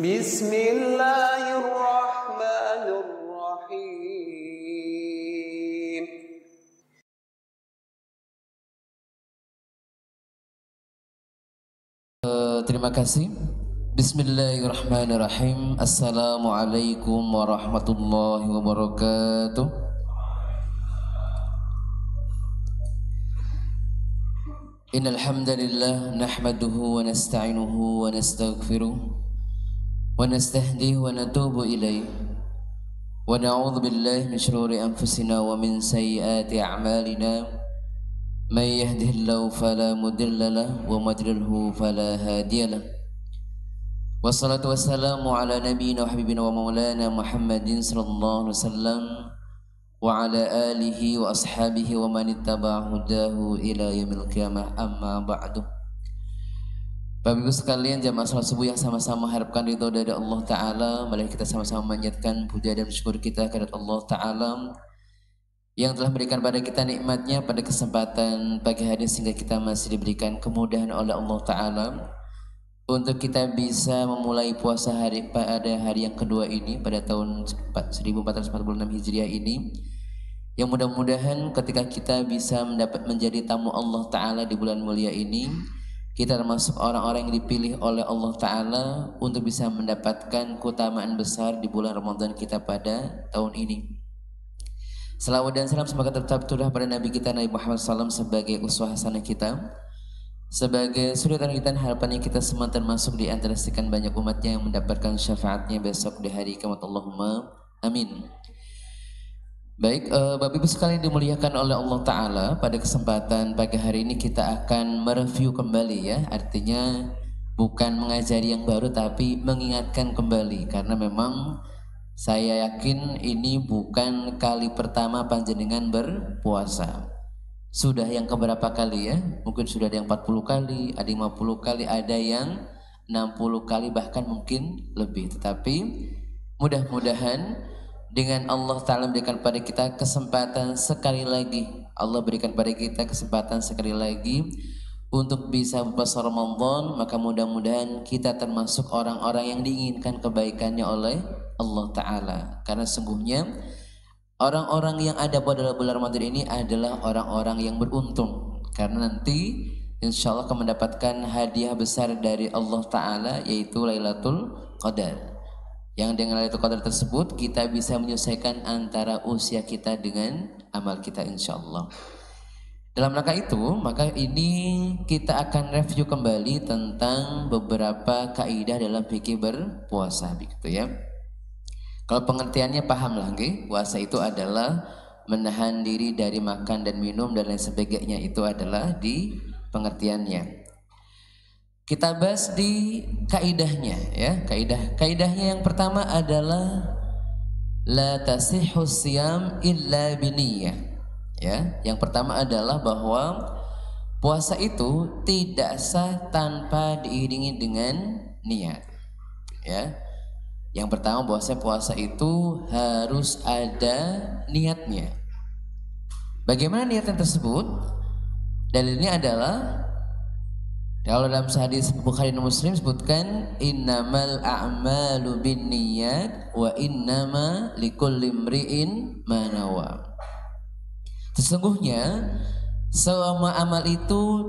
Bismillahirrahmanirrahim. Terima kasih. Bismillahirrahmanirrahim. Assalamualaikum warahmatullahi wabarakatuh. Innal hamdalillah nahmaduhu wa nasta'inuhu wa nastaghfiruh wa nastahdihi wa natubu ilaih wa na'udzu billahi min shururi anfusina wa min sayyiati a'malina may yahdihillahu fala mudilla lahu wa may yudlilhu fala hadiya lahu. Wassalatu wassalamu ala nabiyyina wa habibina wa maulana Muhammadin sallallahu alaihi wasallam wa ala alihi wa ashabihi wa man ittaba'a hudahu ila yaumil qiyamah, amma ba'du. Bapak Ibu sekalian, jamaah salat subuh yang sama-sama harapkan ridho dari Allah Ta'ala, mari kita sama-sama menyatakan puja dan syukur kita kepada Allah Ta'ala yang telah memberikan pada kita nikmatnya pada kesempatan pagi hari sehingga kita masih diberikan kemudahan oleh Allah Ta'ala untuk kita bisa memulai puasa pada hari yang kedua ini pada tahun 1446 Hijriah ini, yang mudah-mudahan ketika kita bisa menjadi tamu Allah Ta'ala di bulan mulia ini, kita termasuk orang-orang yang dipilih oleh Allah Ta'ala untuk bisa mendapatkan keutamaan besar di bulan Ramadan kita pada tahun ini. Salawat dan salam semoga tetap turun pada Nabi kita Nabi Muhammad SAW sebagai uswah hasanah kita, sebagai suri tauhid harapannya kita semua termasuk di antara sekian banyak umatnya yang mendapatkan syafaatnya besok di hari kiamat. Allahumma amin. Baik, Bapak Ibu sekalian dimuliakan oleh Allah Ta'ala, pada kesempatan pagi hari ini kita akan mereview kembali ya, artinya bukan mengajari yang baru tapi mengingatkan kembali, karena memang saya yakin ini bukan kali pertama panjenengan berpuasa. Sudah yang keberapa kali ya? Mungkin sudah ada yang 40 kali, ada 50 kali, ada yang 60 kali, bahkan mungkin lebih. Tetapi mudah-mudahan dengan Allah Ta'ala berikan pada kita kesempatan sekali lagi, Allah berikan pada kita kesempatan sekali lagi untuk bisa berpuasa Ramadan, maka mudah-mudahan kita termasuk orang-orang yang diinginkan kebaikannya oleh Allah Ta'ala. Karena sungguhnya orang-orang yang ada pada bulan Ramadan ini adalah orang-orang yang beruntung, karena nanti insya Allah akan mendapatkan hadiah besar dari Allah Ta'ala, yaitu Lailatul Qadar. Yang dengan Lailatul Qadar tersebut kita bisa menyelesaikan antara usia kita dengan amal kita insya Allah. Dalam rangka itu, maka ini kita akan review kembali tentang beberapa kaidah dalam fikih berpuasa, begitu ya. Kalau pengertiannya paham lagi, puasa itu adalah menahan diri dari makan dan minum dan lain sebagainya, itu adalah di pengertiannya. Kita bahas di kaidahnya ya. Kaidahnya yang pertama adalah la tasihhu siyam illa biniyah. Ya, yang pertama adalah bahwa puasa itu tidak sah tanpa diiringi dengan niat. Ya. Yang pertama puasa itu harus ada niatnya. Bagaimana niatnya tersebut? Dalilnya adalah kalau dalam hadis Bukhari dan Muslim sebutkan innamal a'malu binniyat wa innama likulli imri'in ma nawa. Sesungguhnya semua amal itu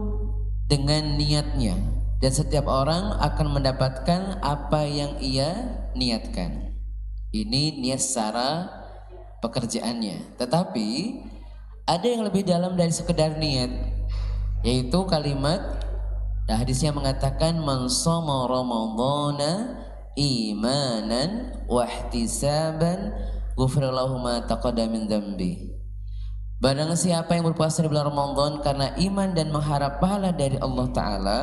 dengan niatnya, dan setiap orang akan mendapatkan apa yang ia niatkan. Ini niat secara pekerjaannya. Tetapi ada yang lebih dalam dari sekedar niat, yaitu kalimat hadisnya mengatakan man shoma ramadhana imanan wa ihtisaban ghufira lahu ma taqaddama min dzambi. Barang siapa yang berpuasa di bulan Ramadan karena iman dan mengharap pahala dari Allah Ta'ala,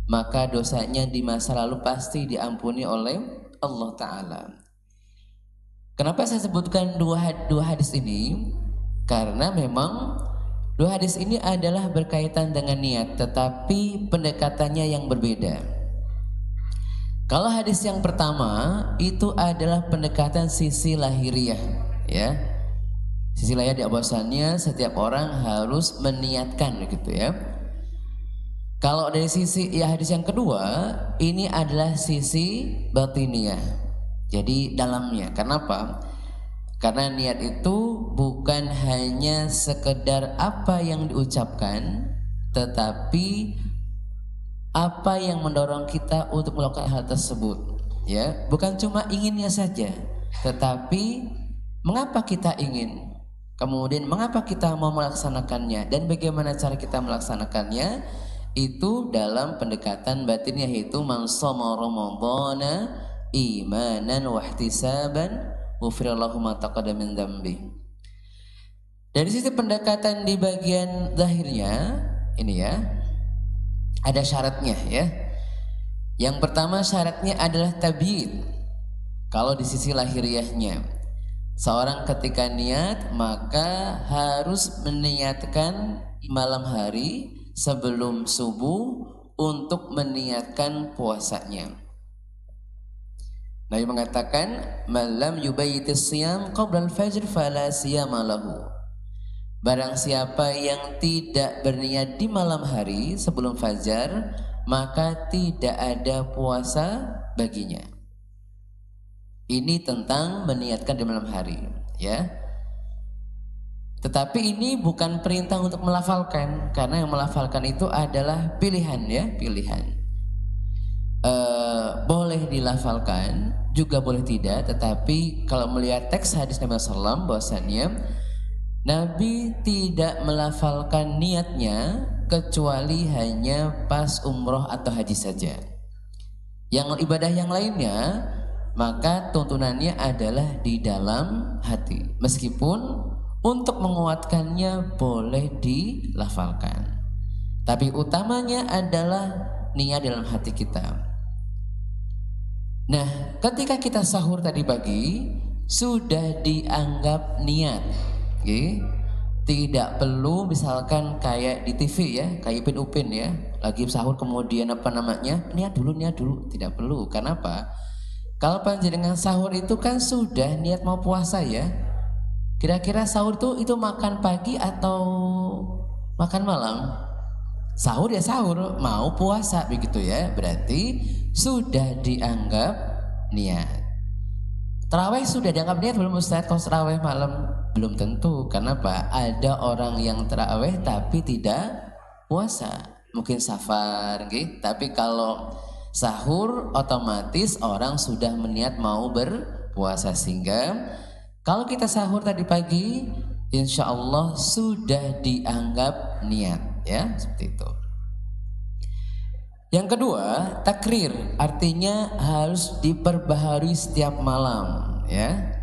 maka dosanya di masa lalu pasti diampuni oleh Allah Ta'ala. Kenapa saya sebutkan dua hadis ini? Karena memang dua hadis ini adalah berkaitan dengan niat, tetapi pendekatannya yang berbeda. Kalau hadis yang pertama itu adalah pendekatan sisi lahiriah, ya. Sisi lahiriah bahwasannya setiap orang harus meniatkan, gitu ya. Kalau dari sisi ya hadis yang kedua, ini adalah sisi batiniah. Jadi dalamnya. Kenapa? Karena niat itu bukan hanya sekedar apa yang diucapkan, tetapi apa yang mendorong kita untuk melakukan hal tersebut. Ya, bukan cuma inginnya saja, tetapi mengapa kita ingin, kemudian mengapa kita mau melaksanakannya, dan bagaimana cara kita melaksanakannya. Itu dalam pendekatan batin, yaitu man shoma ramadhana imanan wa ihtisaban ghufirallahu ma taqaddama min dzambi. Dari sisi pendekatan di bagian zahirnya ini ya, ada syaratnya ya. Yang pertama syaratnya adalah tabiid. Kalau di sisi lahiriahnya, seorang ketika niat maka harus meniatkan di malam hari sebelum subuh untuk meniatkan puasanya. Nabi mengatakan, "Malam yubayyitis siyam qabla al-fajr fala siyama lahu." Barang siapa yang tidak berniat di malam hari sebelum fajar, maka tidak ada puasa baginya. Ini tentang meniatkan di malam hari, ya. Tetapi ini bukan perintah untuk melafalkan, karena yang melafalkan itu adalah pilihan ya, pilihan. Boleh dilafalkan, juga boleh tidak. Tetapi kalau melihat teks hadis Nabi SAW, bahwasannya Nabi tidak melafalkan niatnya kecuali hanya pas umroh atau haji saja. Yang ibadah yang lainnya, maka tuntunannya adalah di dalam hati. Meskipun untuk menguatkannya boleh dilafalkan, tapi utamanya adalah niat dalam hati kita. Nah, ketika kita sahur tadi pagi sudah dianggap niat, okay? Tidak perlu misalkan kayak di TV ya, kayak Upin ya, lagi sahur kemudian niat dulu, tidak perlu. Kenapa? Kalau panjenengan sahur itu kan sudah niat mau puasa ya. Kira-kira sahur itu makan pagi atau makan malam? Sahur ya sahur, mau puasa begitu ya. Berarti sudah dianggap niat. Tarawih sudah dianggap niat belum Ustaz? Kalau tarawih malam belum tentu. Kenapa? Ada orang yang tarawih tapi tidak puasa. Mungkin safar gitu. Tapi kalau sahur otomatis orang sudah meniat mau berpuasa, sehingga kalau kita sahur tadi pagi, insya Allah sudah dianggap niat, ya seperti itu. Yang kedua, takrir, artinya harus diperbaharui setiap malam, ya.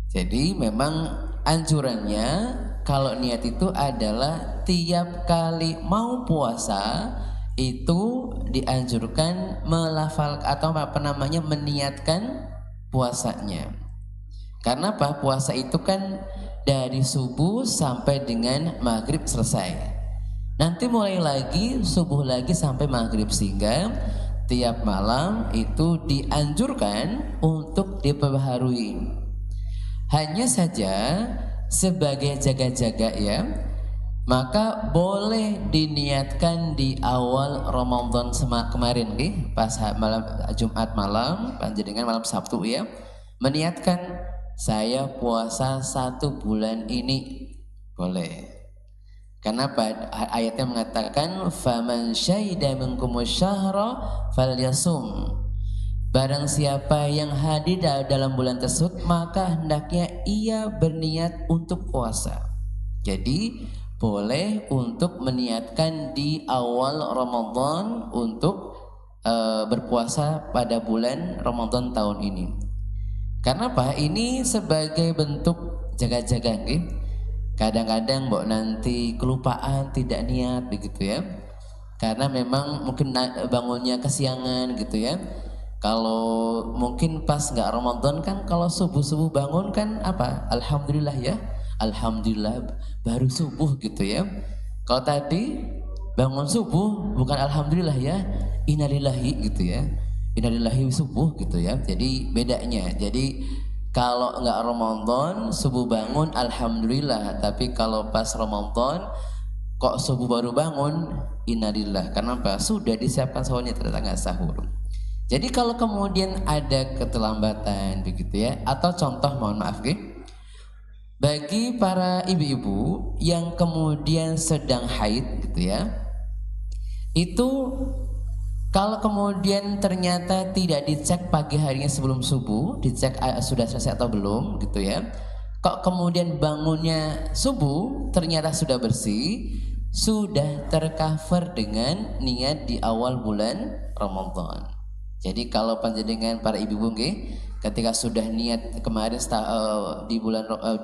Jadi memang anjurannya kalau niat itu adalah tiap kali mau puasa itu dianjurkan melafal atau meniatkan puasanya. Karena apa? Puasa itu kan dari subuh sampai dengan maghrib selesai. Nanti mulai lagi subuh lagi sampai maghrib, sehingga tiap malam itu dianjurkan untuk diperbaharui. Hanya saja sebagai jaga-jaga ya, maka boleh diniatkan di awal Ramadan kemarin nih, pas malam Jumat malam, panjenengan malam Sabtu ya, meniatkan saya puasa 1 bulan ini, boleh. Kenapa? Ayatnya mengatakan faman syahida minkumus syahra falyasum. Barang siapa yang hadir dalam bulan tersebut, maka hendaknya ia berniat untuk puasa. Jadi boleh untuk meniatkan di awal Ramadan untuk berpuasa pada bulan Ramadan tahun ini. Karena apa? Ini sebagai bentuk jaga-jaga gitu. Kadang-kadang mbok nanti kelupaan tidak niat begitu ya. Karena memang mungkin bangunnya kesiangan gitu ya. Kalau mungkin pas nggak Ramadan kan, kalau subuh-subuh bangun kan apa? Alhamdulillah ya. Alhamdulillah baru subuh gitu ya. Kalau tadi bangun subuh bukan alhamdulillah ya, innalillahi gitu ya. Innalillahi subuh gitu ya. Jadi bedanya. Jadi kalau nggak Ramadan subuh bangun alhamdulillah, tapi kalau pas Ramadan Kok subuh baru bangun? Innalillah. Kenapa? Sudah disiapkan sahurnya, ternyata nggak sahur. Jadi kalau kemudian ada keterlambatan begitu ya, atau contoh mohon maaf bagi para ibu-ibu yang kemudian sedang haid gitu ya, itu kalau kemudian ternyata tidak dicek pagi harinya sebelum subuh, dicek sudah selesai atau belum gitu ya, kok kemudian bangunnya subuh ternyata sudah bersih, sudah tercover dengan niat di awal bulan Ramadan. Jadi kalau panjenengan para ibu-ibu ketika sudah niat kemarin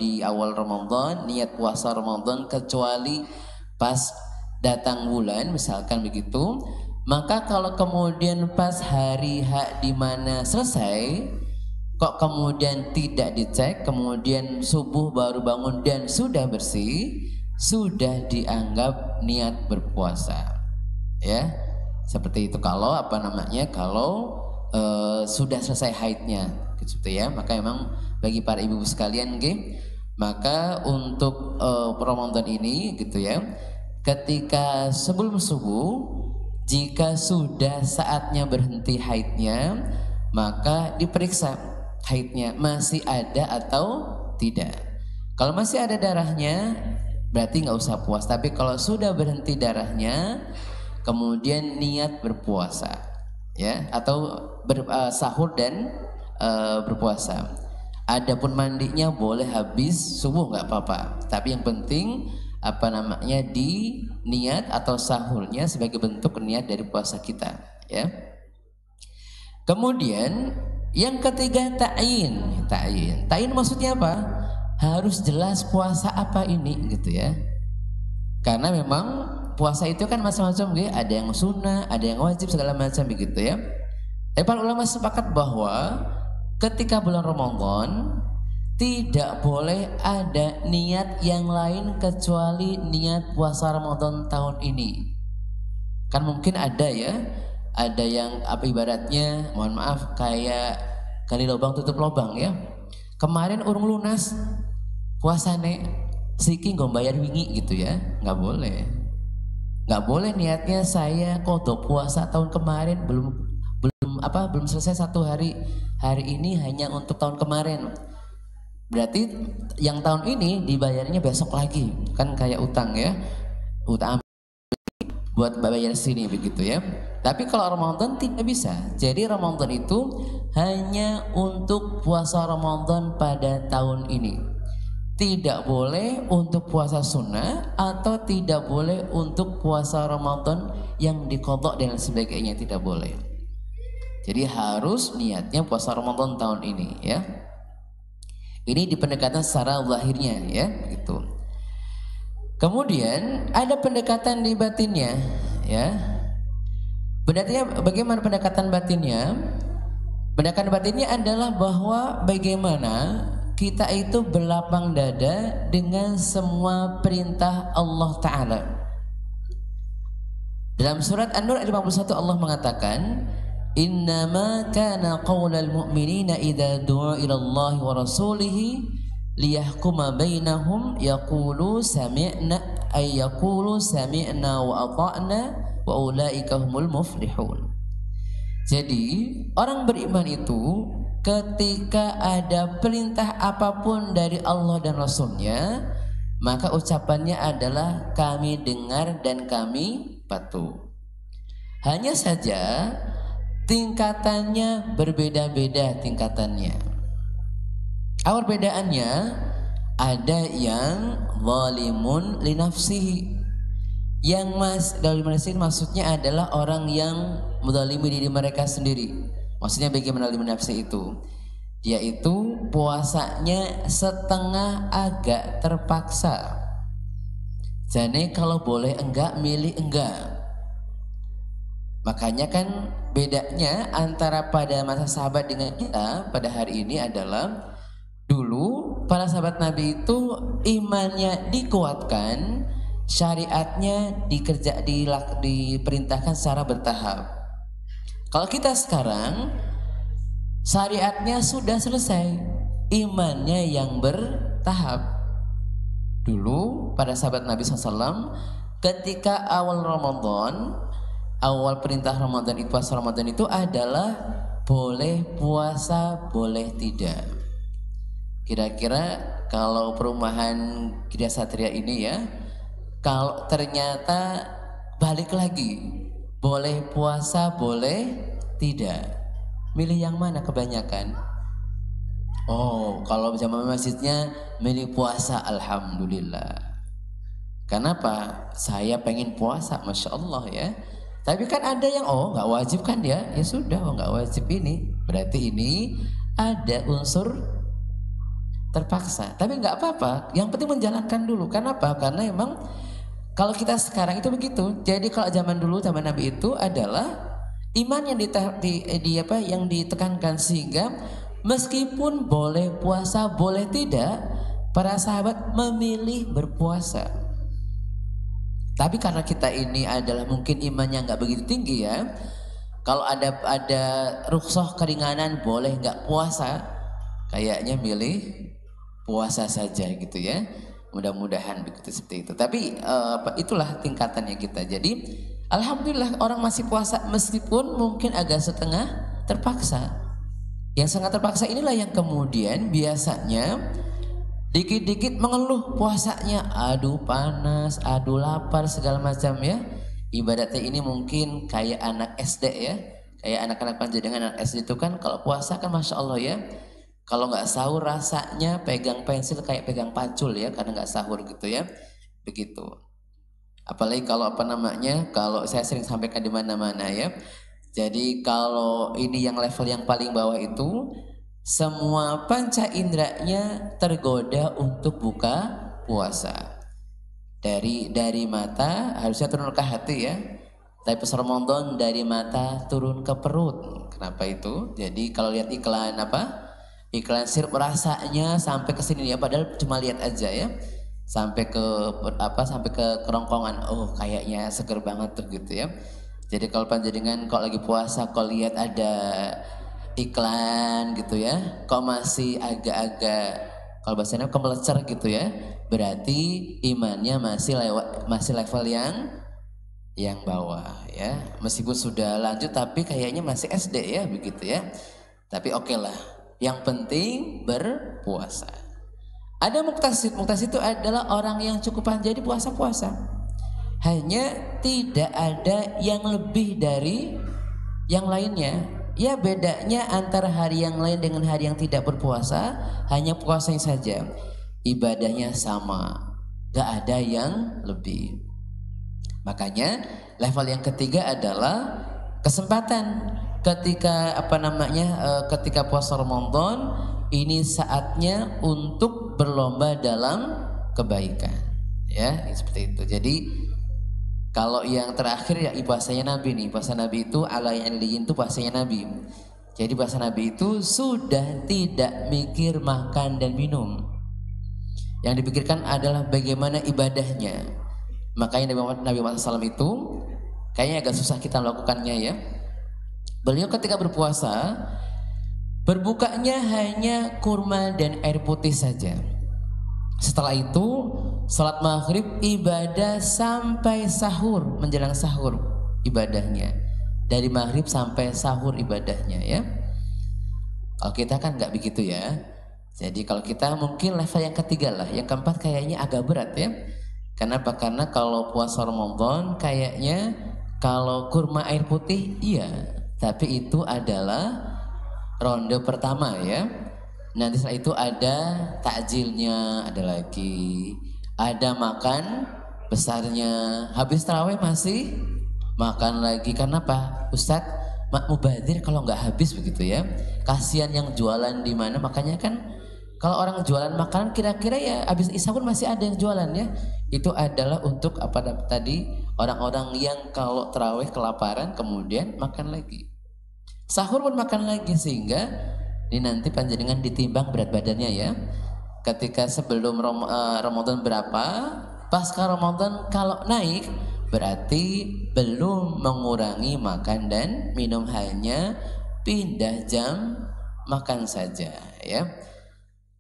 di awal Ramadan, niat puasa Ramadan, kecuali pas datang bulan misalkan begitu, maka kalau kemudian pas hari H di mana selesai kok kemudian tidak dicek, kemudian subuh baru bangun dan sudah bersih, sudah dianggap niat berpuasa ya. Seperti itu kalau kalau sudah selesai haidnya gitu ya. Maka memang bagi para ibu sekalian maka untuk Ramadan ini gitu ya, ketika sebelum subuh jika sudah saatnya berhenti haidnya, maka diperiksa haidnya masih ada atau tidak. Kalau masih ada darahnya berarti nggak usah puas. Tapi kalau sudah berhenti darahnya, kemudian niat berpuasa ya, atau sahur dan berpuasa. Adapun mandinya boleh habis subuh nggak apa-apa. Tapi yang penting di niat atau sahurnya sebagai bentuk niat dari puasa kita ya. Kemudian yang ketiga ta'yin. Ta'yin maksudnya apa? Harus jelas puasa apa ini gitu ya. Karena memang puasa itu kan macam-macam ada yang sunnah, ada yang wajib, segala macam begitu ya. Tapi para ulama sepakat bahwa ketika bulan Ramadan tidak boleh ada niat yang lain kecuali niat puasa Ramadan tahun ini. Kan mungkin ada ya, ada yang ibaratnya mohon maaf kayak gali lubang tutup lubang ya. Kemarin urung lunas puasane siki nggo bayar wingi gitu ya, nggak boleh. Nggak boleh niatnya saya kodok puasa tahun kemarin belum selesai 1 hari, hari ini hanya untuk tahun kemarin. Berarti yang tahun ini dibayarnya besok lagi, kan kayak utang ya, utang buat bayar sini begitu ya. Tapi kalau Ramadan tidak bisa. Jadi Ramadan itu hanya untuk puasa Ramadan pada tahun ini. Tidak boleh untuk puasa sunnah atau tidak boleh untuk puasa Ramadan yang diqadha dan sebagainya, tidak boleh. Jadi harus niatnya puasa Ramadan tahun ini ya. Ini di pendekatan secara zahirnya ya gitu. Kemudian ada pendekatan di batinnya ya. Bagaimana pendekatan batinnya? Pendekatan batinnya adalah bahwa bagaimana kita itu berlapang dada dengan semua perintah Allah Ta'ala. Dalam surat An-Nur ayat 51 Allah mengatakan, innama kana qaulal mu'minina idza du'a ila Allah wa rasulih liyahkuma bainahum yaqulu sami'na wa ata'na wa ulaika humul muflihun. Jadi orang beriman itu ketika ada perintah apapun dari Allah dan Rasulnya, maka ucapannya adalah kami dengar dan kami patuh. Hanya saja tingkatannya berbeda-beda tingkatannya. Apa perbedaannya? Ada yang zalimun li nafsihi. Yang zalimun li nafsihi maksudnya adalah orang yang menzalimi diri mereka sendiri. Maksudnya bagaimana zalimun nafsi itu? Yaitu puasanya setengah agak terpaksa. Jadi kalau boleh enggak, milih enggak. Makanya kan bedanya antara pada masa sahabat dengan kita pada hari ini adalah dulu para sahabat Nabi itu imannya dikuatkan, syariatnya diperintahkan secara bertahap. Kalau kita sekarang syariatnya sudah selesai, imannya yang bertahap. Dulu pada sahabat Nabi SAW ketika awal Ramadan, awal perintah Ramadan itu, puasa Ramadan itu adalah boleh puasa, boleh tidak. Kira-kira kalau perumahan Gria Satria ini ya, kalau ternyata balik lagi, boleh puasa, boleh tidak, milih yang mana kebanyakan? Oh, kalau jamaah masjidnya milih puasa, alhamdulillah. Kenapa? Saya pengen puasa, masya Allah ya. Tapi kan ada yang nggak wajib kan ya? Ya sudah, nggak wajib ini. Berarti ini ada unsur terpaksa. Tapi nggak apa-apa. Yang penting menjalankan dulu. Kenapa? Karena emang kalau kita sekarang itu begitu. Jadi kalau zaman dulu, zaman Nabi itu adalah iman yang yang ditekankan, sehingga meskipun boleh puasa, boleh tidak, para sahabat memilih berpuasa. Tapi karena kita ini adalah mungkin imannya nggak begitu tinggi ya, kalau ada rukhsah keringanan boleh nggak puasa, kayaknya milih puasa saja gitu ya. Mudah-mudahan begitu seperti itu. Tapi itulah tingkatannya kita. Jadi alhamdulillah orang masih puasa meskipun mungkin agak setengah terpaksa. Yang sangat terpaksa inilah yang kemudian biasanya dikit-dikit mengeluh puasanya, aduh panas, aduh lapar, segala macam ya. Ibadatnya ini mungkin kayak anak SD ya, kayak anak-anak panjenengan anak SD itu kan kalau puasa kan masya Allah ya, kalau nggak sahur rasanya pegang pensil kayak pegang pacul ya, karena nggak sahur gitu ya, begitu. Apalagi kalau kalau saya sering sampaikan di mana-mana ya. Jadi kalau ini yang level yang paling bawah itu, semua panca inderanya tergoda untuk buka puasa. Dari mata harusnya turun ke hati ya. Tapi pas Ramadan dari mata turun ke perut. Kenapa itu? Jadi kalau lihat iklan iklan sirup rasanya sampai ke sini ya, padahal cuma lihat aja ya. Sampai ke kerongkongan. Oh, kayaknya seger banget tuh gitu ya. Jadi kalau panjenengan kalau lagi puasa kalau lihat ada iklan gitu ya, kok masih agak-agak, kalau bahasanya kemelecer gitu ya, berarti imannya masih level yang bawah ya. Meskipun sudah lanjut tapi kayaknya masih SD ya, begitu ya. Tapi oke lah, yang penting berpuasa. Ada muktasid itu adalah orang yang cukup jadi puasa-puasa. Hanya tidak ada yang lebih dari yang lainnya. Ya bedanya antara hari yang lain dengan hari yang tidak berpuasa hanya puasanya saja. Ibadahnya sama, gak ada yang lebih. Makanya level yang ketiga adalah kesempatan ketika ketika puasa Ramadan ini saatnya untuk berlomba dalam kebaikan. Ya, seperti itu. Jadi kalau yang terakhir ya puasanya Nabi nih, puasa Nabi itu ala yang itu puasanya Nabi. Jadi puasa Nabi itu sudah tidak mikir makan dan minum. Yang dipikirkan adalah bagaimana ibadahnya. Makanya Nabi Muhammad SAW itu kayaknya agak susah kita melakukannya ya. Beliau ketika berpuasa berbukanya hanya kurma dan air putih saja. Setelah itu salat maghrib, ibadah sampai sahur, menjelang sahur ibadahnya. Dari maghrib sampai sahur ibadahnya ya. Kalau kita kan nggak begitu ya. Jadi kalau kita mungkin level yang ketiga lah. Yang keempat kayaknya agak berat ya. Kenapa? Karena kalau puasa Ramadan kayaknya kalau kurma air putih iya, tapi itu adalah ronde pertama ya. Nanti setelah itu ada takjilnya, ada lagi, ada makan besarnya. Habis tarawih masih makan lagi. Kenapa? Ustadz mubadir kalau nggak habis begitu ya. Kasihan yang jualan di mana. Makanya kan kalau orang jualan makanan kira-kira ya habis isya pun masih ada yang jualan ya. Itu adalah untuk tadi orang-orang yang kalau tarawih kelaparan kemudian makan lagi. Sahur pun makan lagi, sehingga ini nanti panjenengan ditimbang berat badannya ya. Ketika sebelum Ramadan berapa, pasca Ramadan kalau naik berarti belum mengurangi makan dan minum, hanya pindah jam makan saja ya.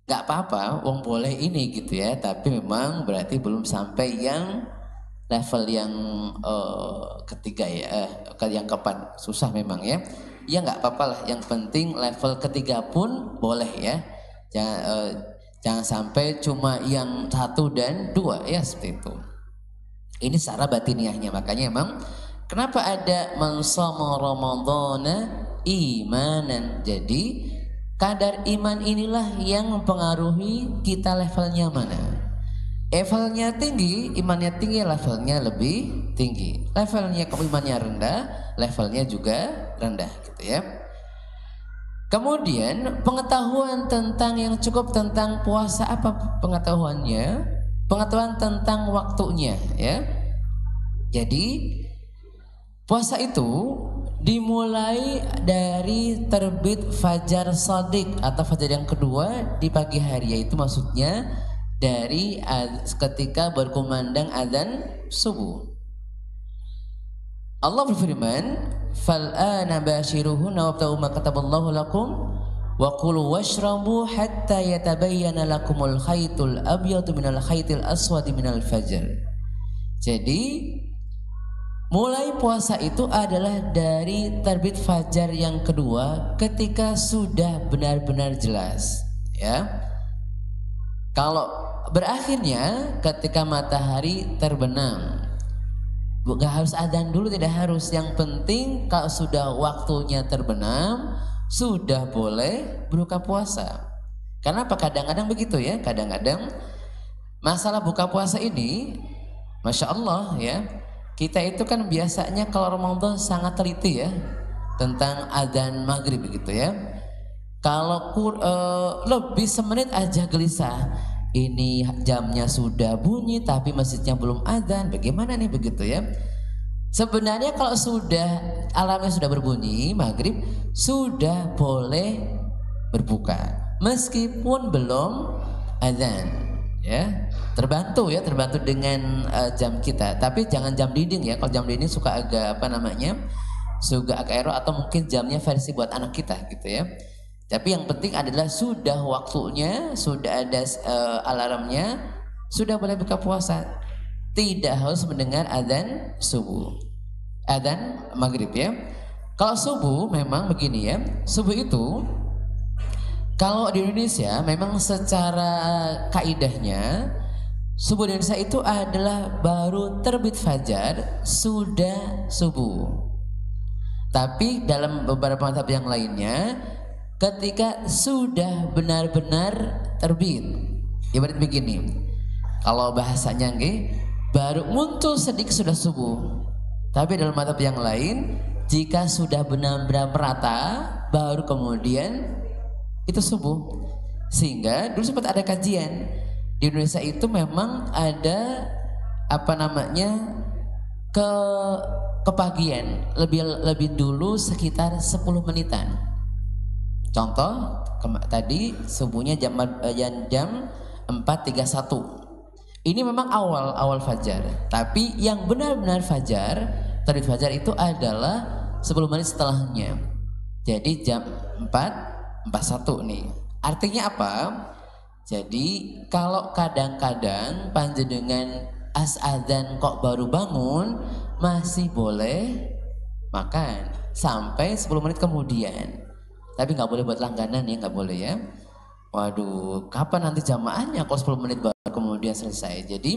Gak apa-apa, wong boleh ini gitu ya, tapi memang berarti belum sampai yang level yang ketiga ya, yang keempat susah memang ya. Ya nggak apa-apa lah, yang penting level ketiga pun boleh ya. Jangan sampai cuma yang 1 dan 2 ya, seperti itu. Ini secara batiniahnya, makanya emang kenapa ada man shoma ramadhana imanan. Jadi kadar iman inilah yang mempengaruhi kita levelnya mana. Levelnya tinggi, imannya tinggi, levelnya lebih tinggi. Levelnya imannya rendah, levelnya juga rendah gitu ya. Kemudian pengetahuan tentang yang cukup tentang puasa, apa pengetahuannya? Pengetahuan tentang waktunya ya. Jadi puasa itu dimulai dari terbit fajar shadiq atau fajar yang kedua di pagi hari, yaitu maksudnya dari ketika berkumandang azan subuh. Allah berfirman, "Fal'ana bashiruhunna wabtaghu ma kataballahu lakum wa kulu washrabu hatta yatabayyana lakumul khaytul abyadu minal khaytil aswadi minal fajr." Jadi mulai puasa itu adalah dari terbit fajar yang kedua ketika sudah benar-benar jelas ya. Kalau berakhirnya ketika matahari terbenam. Gak harus adzan dulu, tidak harus. Yang penting kalau sudah waktunya terbenam, sudah boleh berbuka puasa. Karena apa? Kadang-kadang begitu ya. Kadang-kadang masalah buka puasa ini, Masya Allah ya, kita itu kan biasanya kalau Ramadan sangat teliti ya tentang adzan maghrib begitu ya. Kalau lebih semenit aja gelisah, ini jamnya sudah bunyi tapi masjidnya belum adzan, bagaimana nih begitu ya. Sebenarnya kalau sudah alarmnya sudah berbunyi maghrib, sudah boleh berbuka meskipun belum adzan ya. Terbantu dengan jam kita, tapi jangan jam dinding ya. Kalau jam dinding suka agak suka agak error, atau mungkin jamnya versi buat anak kita gitu ya. Tapi yang penting adalah sudah waktunya, sudah ada alarmnya, sudah boleh buka puasa. Tidak harus mendengar adzan subuh, adzan maghrib ya. Kalau subuh memang begini ya, subuh itu kalau di Indonesia memang secara kaidahnya subuh di Indonesia itu adalah baru terbit fajar sudah subuh. Tapi dalam beberapa mazhab yang lainnya, ketika sudah benar-benar terbit, ibarat begini, kalau bahasanya baru muncul sedikit sudah subuh. Tapi dalam mazhab yang lain, jika sudah benar-benar merata, baru kemudian itu subuh. Sehingga dulu sempat ada kajian di Indonesia itu memang ada kepagian lebih dulu sekitar 10 menitan. Contoh tadi subuhnya jam 4.31. Ini memang awal fajar. Tapi yang benar-benar fajar, terbit fajar itu adalah 10 menit setelahnya. Jadi jam 4.41 nih. Artinya apa? Jadi kalau kadang-kadang panjenengan adzan kok baru bangun, masih boleh makan sampai 10 menit kemudian. Tapi nggak boleh buat langganan ya, nggak boleh ya. Waduh, kapan nanti jamaahnya kalau 10 menit baru kemudian selesai. Jadi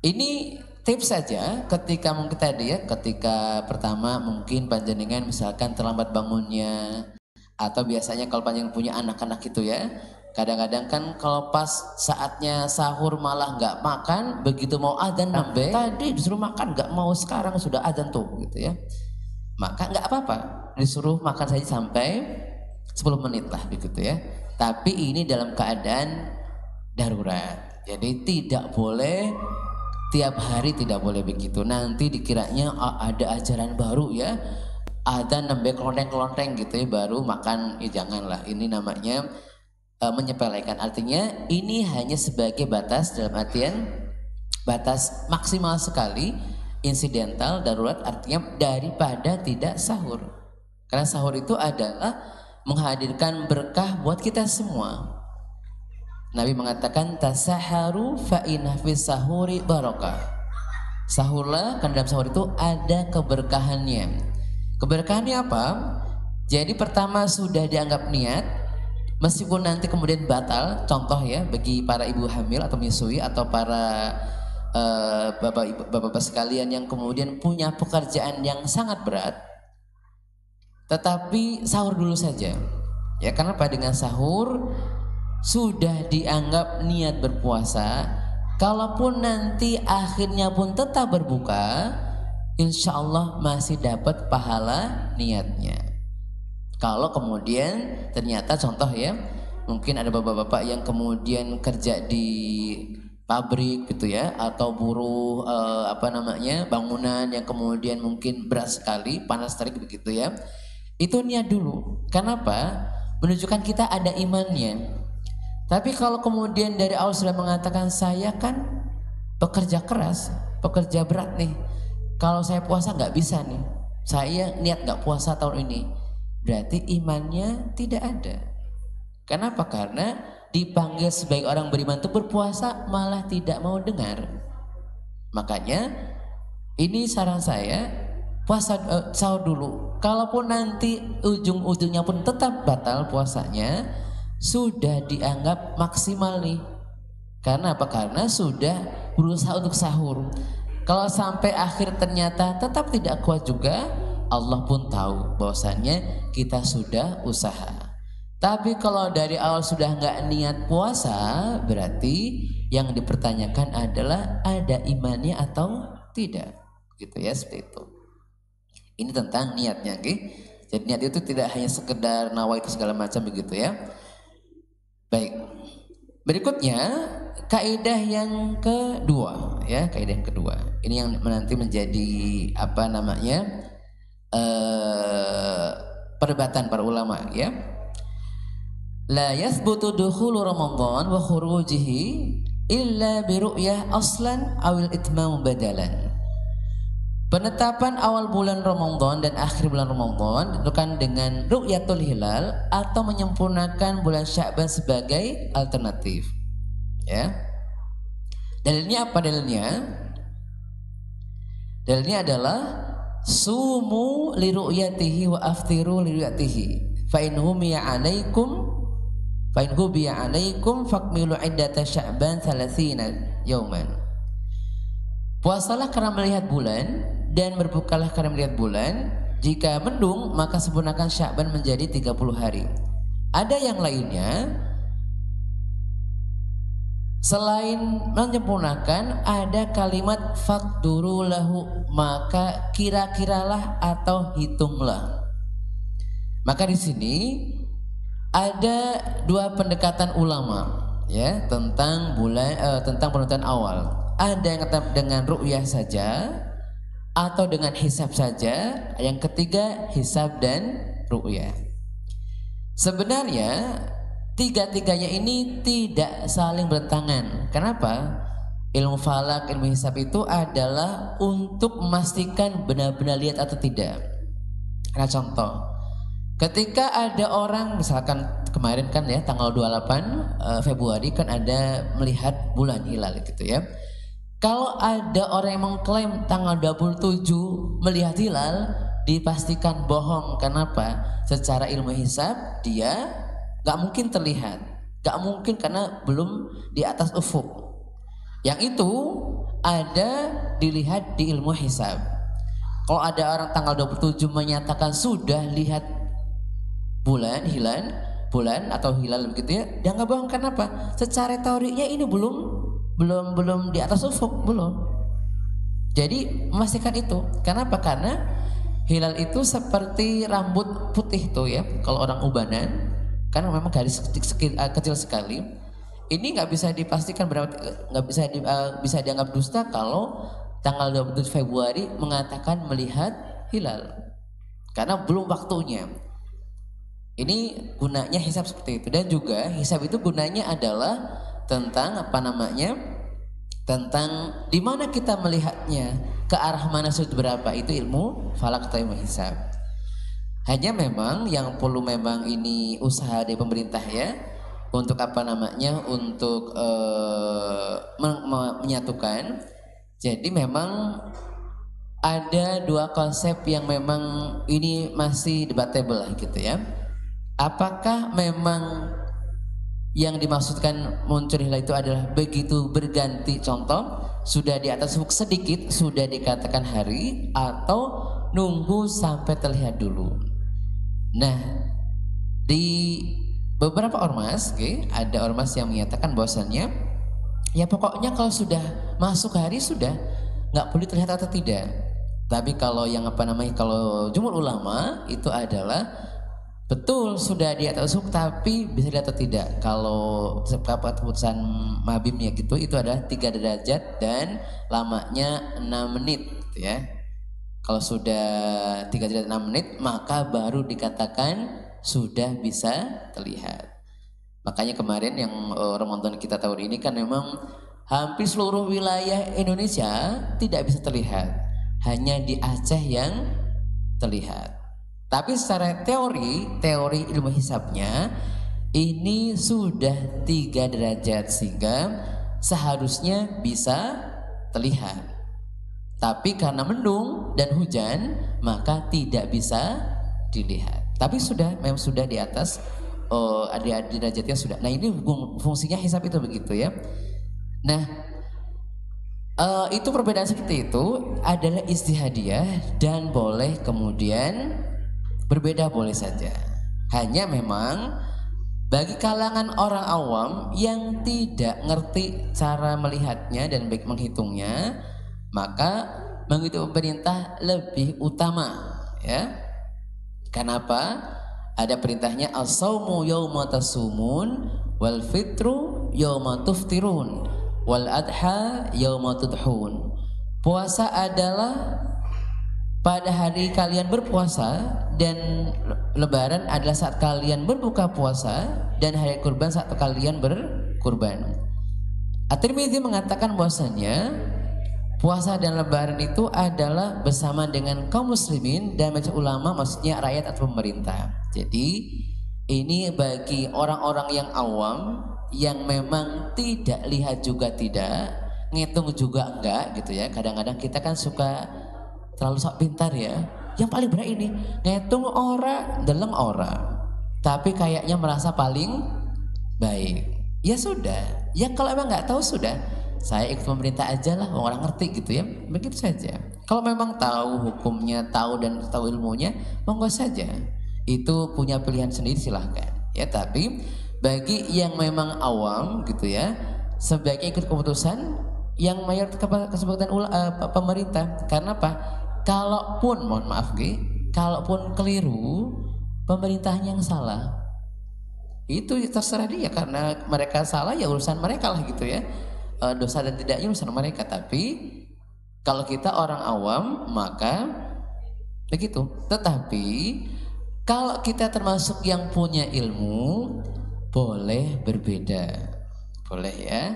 ini tips saja ketika mungkin tadi ya, ketika pertama mungkin panjenengan misalkan terlambat bangunnya, atau biasanya kalau panjenengan punya anak-anak itu ya, kadang-kadang kan kalau pas saatnya sahur malah nggak makan, begitu mau adzan nembe tadi disuruh makan nggak mau, sekarang sudah adzan tuh gitu ya. Maka nggak apa-apa, disuruh makan saja sampai 10 menit lah begitu ya. Tapi ini dalam keadaan darurat. Jadi tidak boleh tiap hari, tidak boleh begitu. Nanti dikiranya ada ajaran baru ya, adzan nembe kelonteng-kelonteng gitu ya baru makan. Janganlah, ini namanya menyepelekan. Artinya ini hanya sebagai batas, dalam artian batas maksimal sekali, insidental, darurat, artinya daripada tidak sahur. Karena sahur itu adalah menghadirkan berkah buat kita semua. Nabi mengatakan tasaharu fa inna fis sahuri barakah. Sahurlah, karena dalam sahur itu ada keberkahannya. Keberkahannya apa? Jadi pertama sudah dianggap niat, meskipun nanti kemudian batal. Contoh ya, bagi para ibu hamil atau menyusui atau para bapak-bapak sekalian yang kemudian punya pekerjaan yang sangat berat, tetapi sahur dulu saja. Ya, kenapa? Dengan sahur sudah dianggap niat berpuasa. Kalaupun nanti akhirnya pun tetap berbuka, insya Allah masih dapat pahala niatnya. Kalau kemudian ternyata contoh ya, mungkin ada bapak-bapak yang kemudian kerja di pabrik gitu ya, atau buruh bangunan yang kemudian mungkin berat sekali, panas terik begitu ya. Itu niat dulu. Kenapa? Menunjukkan kita ada imannya. Tapi kalau kemudian dari awal sudah mengatakan saya kan pekerja keras, pekerja berat nih, kalau saya puasa nggak bisa nih, saya niat nggak puasa tahun ini, berarti imannya tidak ada. Kenapa? Karena dipanggil sebagai orang beriman itu berpuasa malah tidak mau dengar. Makanya ini saran saya, puasa sahur dulu. Kalaupun nanti ujung-ujungnya pun tetap batal puasanya, sudah dianggap maksimal nih. Karena apa? Karena sudah berusaha untuk sahur. Kalau sampai akhir ternyata tetap tidak kuat juga, Allah pun tahu bahwasannya kita sudah usaha. Tapi kalau dari awal sudah nggak niat puasa, berarti yang dipertanyakan adalah ada imannya atau tidak, gitu ya, seperti itu. Ini tentang niatnya, oke? Jadi niat itu tidak hanya sekedar nawaitu segala macam begitu ya. Baik, berikutnya kaidah yang kedua ya, kaidah yang kedua. Ini yang nanti menjadi perdebatan para ulama ya. La yathbutu dukhulu Ramadan wa khurujihi illa bi ru'yah aslan awil itmam badalan. Penetapan awal bulan Ramadan dan akhir bulan Ramadan ditentukan dengan ru'yatul hilal atau menyempurnakan bulan Sya'ban sebagai alternatif. Ya. Dalilnya apa dalilnya? Dalilnya adalah sumu li ru'yatihi wa aftiru li ru'yatihi. Fa in humiya 'alaikum fakmilu iddata Sya'ban 30 yauman. Puasalah karena melihat bulan dan berbukalah karena melihat bulan. Jika mendung maka sempurnakan Sya'ban menjadi 30 hari. Ada yang lainnya selain menyempurnakan, ada kalimat faqduru lahu, maka kira-kiralah atau hitunglah. Maka di sini ada dua pendekatan ulama ya tentang bulan tentang penentuan awal. Ada yang dengan ru'yah saja atau dengan hisab saja. Yang ketiga hisab dan ru'yah. Sebenarnya tiga-tiganya ini tidak saling bertentangan. Kenapa? Ilmu falak, ilmu hisab itu adalah untuk memastikan benar-benar lihat atau tidak. Karena contoh, ketika ada orang misalkan kemarin kan ya tanggal 28 Februari kan ada melihat bulan hilal gitu ya. Kalau ada orang yang mengklaim tanggal 27 melihat hilal, dipastikan bohong. Kenapa? Secara ilmu hisab dia gak mungkin terlihat, gak mungkin karena belum di atas ufuk. Yang itu ada dilihat di ilmu hisab. Kalau ada orang tanggal 27 menyatakan sudah lihat bulan atau hilal begitu ya, dia nggak bohong. Kenapa? Secara teorinya ini belum di atas ufuk, belum. Jadi memastikan itu. Kenapa? Karena hilal itu seperti rambut putih tuh ya. Kalau orang ubanan, karena memang garis kecil sekali. Ini nggak bisa dipastikan berapa, nggak bisa dianggap dusta kalau tanggal 27 Februari mengatakan melihat hilal, karena belum waktunya. Ini gunanya hisab seperti itu. Dan juga hisab itu gunanya adalah tentang tentang di mana kita melihatnya, ke arah mana sudut berapa, itu ilmu falak atau ilmu hisab. Hanya memang yang perlu memang ini usaha dari pemerintah ya, untuk untuk menyatukan Jadi memang ada dua konsep yang memang ini masih debatable lah gitu ya. Apakah memang yang dimaksudkan muncul hilal itu adalah begitu berganti, contoh sudah di atas ufuk sedikit sudah dikatakan hari, atau nunggu sampai terlihat dulu. Nah, di beberapa ormas, ada ormas yang menyatakan bahwasannya ya pokoknya kalau sudah masuk hari sudah nggak perlu terlihat atau tidak. Tapi kalau yang kalau jumhur ulama itu adalah betul sudah di atas ufuk tapi bisa dilihat atau tidak. Kalau keputusan mabimnya gitu itu adalah 3 derajat dan lamanya 6 menit gitu ya. Kalau sudah 3 derajat 6 menit maka baru dikatakan sudah bisa terlihat. Makanya kemarin yang Ramadan kita tahun ini kan memang hampir seluruh wilayah Indonesia tidak bisa terlihat, hanya di Aceh yang terlihat. Tapi secara teori ilmu hisabnya ini sudah 3 derajat sehingga seharusnya bisa terlihat. Tapi karena mendung dan hujan maka tidak bisa dilihat. Tapi memang sudah di atas ada derajatnya sudah. Nah ini fungsinya hisab itu begitu ya. Nah itu perbedaan seperti itu adalah ijtihadiyah dan boleh kemudian berbeda boleh saja. Hanya memang bagi kalangan orang awam yang tidak ngerti cara melihatnya dan baik menghitungnya, maka menghitung perintah lebih utama ya. Kenapa? Ada perintahnya as-saumu yauma tasumun wal fitru yauma tuftirun wal adha yauma tudhun. Puasa adalah pada hari kalian berpuasa dan lebaran adalah saat kalian berbuka puasa dan hari kurban saat kalian berkurban. At-Tirmidzi mengatakan bahwasanya puasa dan lebaran itu adalah bersama dengan kaum muslimin dan majelis ulama, maksudnya rakyat atau pemerintah. Jadi ini bagi orang-orang yang awam yang memang tidak lihat juga tidak, ngitung juga enggak gitu ya. Kadang-kadang kita kan suka terlalu sok pintar ya. Yang paling berat ini ngitung ora, deleng ora, tapi kayaknya merasa paling baik. Ya sudah, ya kalau emang nggak tahu sudah, saya ikut pemerintah aja lah, orang ngerti gitu ya, begitu saja. Kalau memang tahu hukumnya, tahu dan tahu ilmunya, monggo saja. Itu punya pilihan sendiri silahkan. Ya tapi bagi yang memang awam gitu ya, sebaiknya ikut keputusan yang mayoritas kesepakatan pemerintah. Karena apa? Kalaupun mohon maaf kalaupun keliru, pemerintahnya yang salah. Itu terserah dia, karena mereka salah ya urusan mereka lah gitu ya. Dosa dan tidaknya urusan mereka. Tapi kalau kita orang awam maka begitu. Tetapi kalau kita termasuk yang punya ilmu, boleh berbeda. Boleh ya.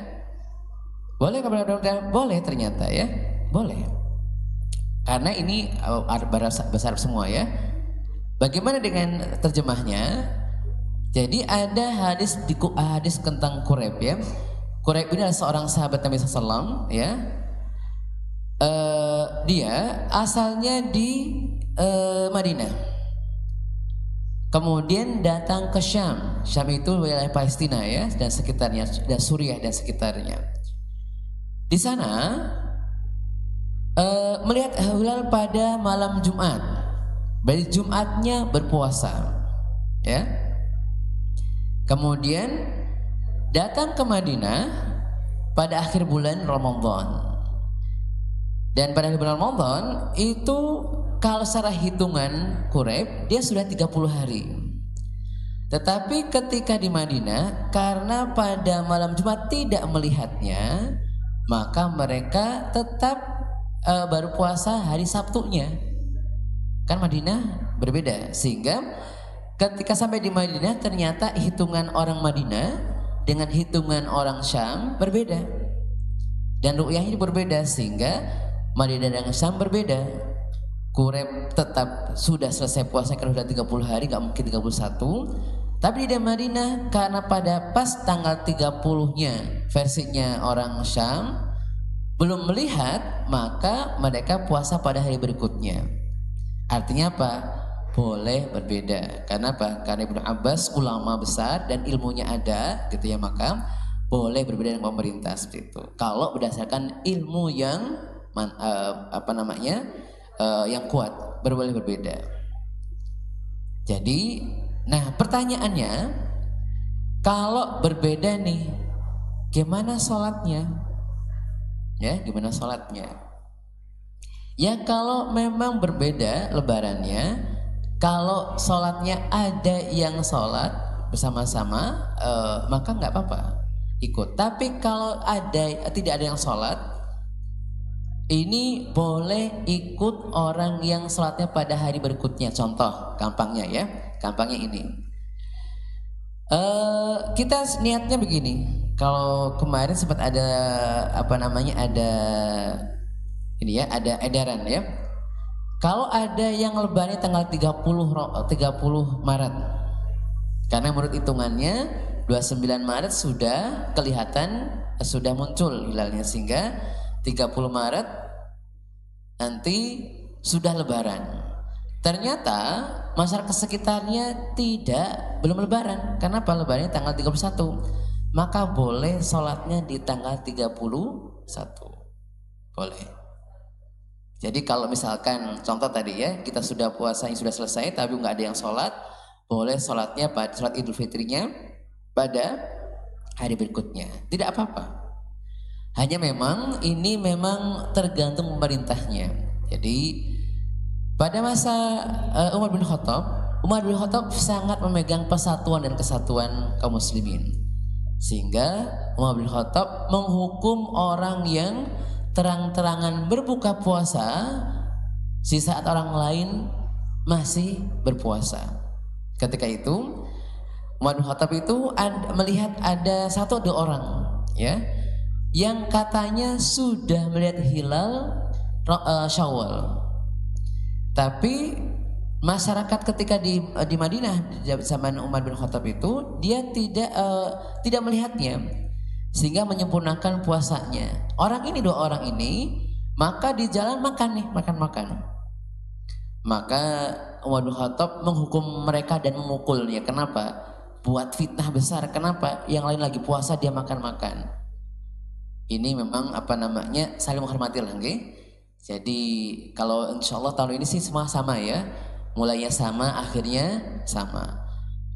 Boleh kepada boleh ternyata ya. Boleh. Karena ini besar semua ya. Bagaimana dengan terjemahnya? Jadi ada hadis tentang Quraib ya. Quraib ini adalah seorang sahabat Nabi SAW ya. Dia asalnya di Madinah. Kemudian datang ke Syam. Syam itu wilayah Palestina ya dan sekitarnya, dan Suriah dan sekitarnya. Di sana melihat hilal pada malam Jumat. Berarti Jumatnya berpuasa. Ya. Kemudian datang ke Madinah pada akhir bulan Ramadan. Dan pada bulan Ramadan itu kalau secara hitungan Quraib dia sudah 30 hari. Tetapi ketika di Madinah karena pada malam Jumat tidak melihatnya, maka mereka tetap baru puasa hari Sabtunya. Kan Madinah berbeda, sehingga ketika sampai di Madinah ternyata hitungan orang Madinah dengan hitungan orang Syam berbeda. Dan ru'yahnya berbeda, sehingga Madinah dan Syam berbeda. Quraib tetap sudah selesai puasa karena sudah 30 hari, gak mungkin 31. Tapi di Madinah karena pada pas tanggal 30-nya versinya orang Syam belum melihat, maka mereka puasa pada hari berikutnya. Artinya apa? Boleh berbeda. Karena apa? Karena Ibnu Abbas ulama besar dan ilmunya ada, gitu ya, maka boleh berbeda dengan pemerintah seperti itu. Kalau berdasarkan ilmu yang yang kuat, boleh berbeda. Jadi, nah pertanyaannya, kalau berbeda nih, gimana sholatnya? Ya, gimana sholatnya? Ya kalau memang berbeda lebarannya, kalau sholatnya ada yang sholat bersama-sama, maka nggak apa-apa ikut. Tapi kalau tidak ada yang sholat, ini boleh ikut orang yang sholatnya pada hari berikutnya. Contoh, gampangnya ya, gampangnya ini. Kita niatnya begini. Kalau kemarin sempat ada ini ya, ada edaran ya. Kalau ada yang lebarannya tanggal 30 Maret. Karena menurut hitungannya 29 Maret sudah kelihatan, sudah muncul hilalnya, sehingga 30 Maret nanti sudah lebaran. Ternyata masyarakat sekitarnya belum lebaran. Kenapa? Lebarannya tanggal 31. Maka boleh sholatnya di tanggal 31. Boleh. Jadi kalau misalkan contoh tadi ya, kita sudah puasanya sudah selesai tapi nggak ada yang sholat, boleh sholatnya pada sholat Idul Fitrinya pada hari berikutnya. Tidak apa-apa. Hanya memang ini memang tergantung pemerintahnya. Jadi pada masa Umar bin Khattab sangat memegang persatuan dan kesatuan kaum muslimin. Sehingga Umar bin Khattab menghukum orang yang terang-terangan berbuka puasa di saat orang lain masih berpuasa. Ketika itu Umar bin Khattab itu melihat ada dua orang ya, yang katanya sudah melihat hilal Syawal, tapi masyarakat ketika di Madinah zaman Umar bin Khattab itu dia tidak melihatnya, sehingga menyempurnakan puasanya. Dua orang ini maka di jalan makan. Maka Umar bin Khattab menghukum mereka dan memukulnya. Kenapa? Buat fitnah besar. Kenapa? Yang lain lagi puasa dia makan. Ini memang saling menghormati lah, okay? Jadi kalau insya Allah tahun ini sih semua sama ya, mulainya sama, akhirnya sama.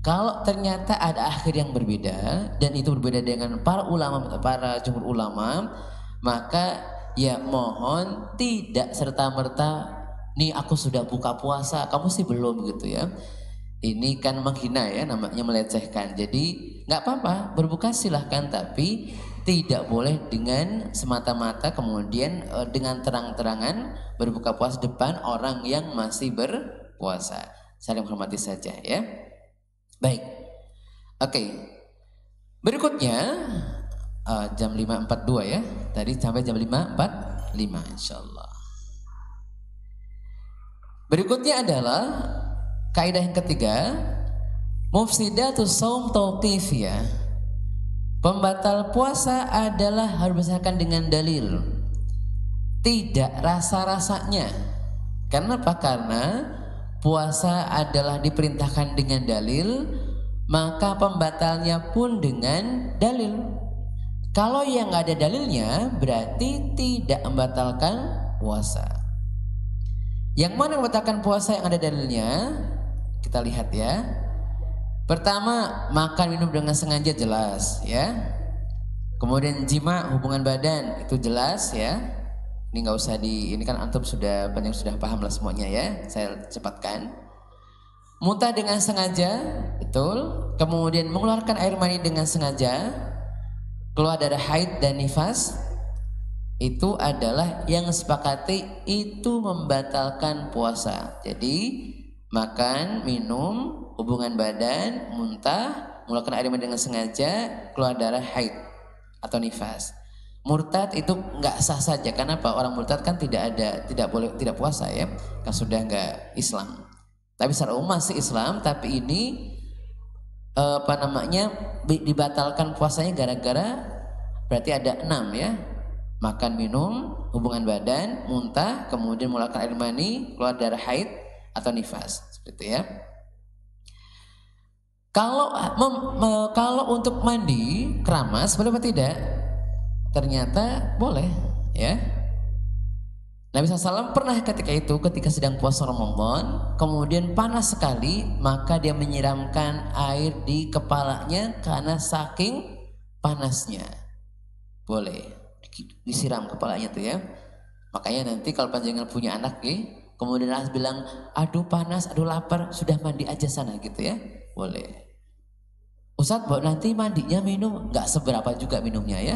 Kalau ternyata ada akhir yang berbeda dan itu berbeda dengan para jumhur ulama, maka ya mohon tidak serta-merta nih aku sudah buka puasa, kamu sih belum, gitu ya. Ini kan menghina ya, namanya melecehkan. Jadi nggak apa-apa, berbuka silahkan, tapi tidak boleh dengan semata-mata kemudian dengan terang-terangan berbuka puasa depan orang yang masih berpuasa. Saling menghormati saja ya. Baik, oke. Berikutnya jam 5.42 ya. Tadi sampai jam 5.45 insyaallah. Berikutnya adalah kaidah yang ketiga, mufsidatus shaum tauqifiyah. Pembatal puasa adalah harus berdasarkan dengan dalil, tidak rasa-rasanya. Kenapa? Karena puasa adalah diperintahkan dengan dalil, maka pembatalnya pun dengan dalil. Kalau yang nggak ada dalilnya berarti tidak membatalkan puasa. Yang mana membatalkan puasa yang ada dalilnya? Kita lihat ya. Pertama, makan minum dengan sengaja jelas ya. Kemudian jima, hubungan badan, itu jelas ya. Ini nggak usah ini kan antum sudah banyak sudah paham lah semuanya ya. Saya cepatkan. Muntah dengan sengaja, betul. Kemudian mengeluarkan air mani dengan sengaja, keluar darah haid dan nifas, itu adalah yang sepakati itu membatalkan puasa. Jadi makan, minum, hubungan badan, muntah, mengeluarkan air mani dengan sengaja, keluar darah haid atau nifas. Murtad itu nggak sah saja. Kenapa? Orang murtad kan tidak boleh puasa ya, kan sudah nggak Islam. Tapi secara umum masih Islam, tapi ini dibatalkan puasanya gara-gara berarti ada 6 ya. makan, minum, hubungan badan, muntah, kemudian mengeluarkan air mani, keluar darah haid atau nifas, seperti itu ya. Kalau untuk mandi keramas boleh atau tidak? Ternyata boleh ya. Nabi SAW pernah ketika sedang puasa Ramadan, kemudian panas sekali, maka dia menyiramkan air di kepalanya karena saking panasnya. Boleh disiram kepalanya tuh ya. Makanya nanti kalau panjangan punya anak kemudian bilang, aduh panas, aduh lapar, sudah mandi aja sana gitu ya. Boleh. Ustadz, nanti mandinya minum, nggak seberapa juga minumnya ya.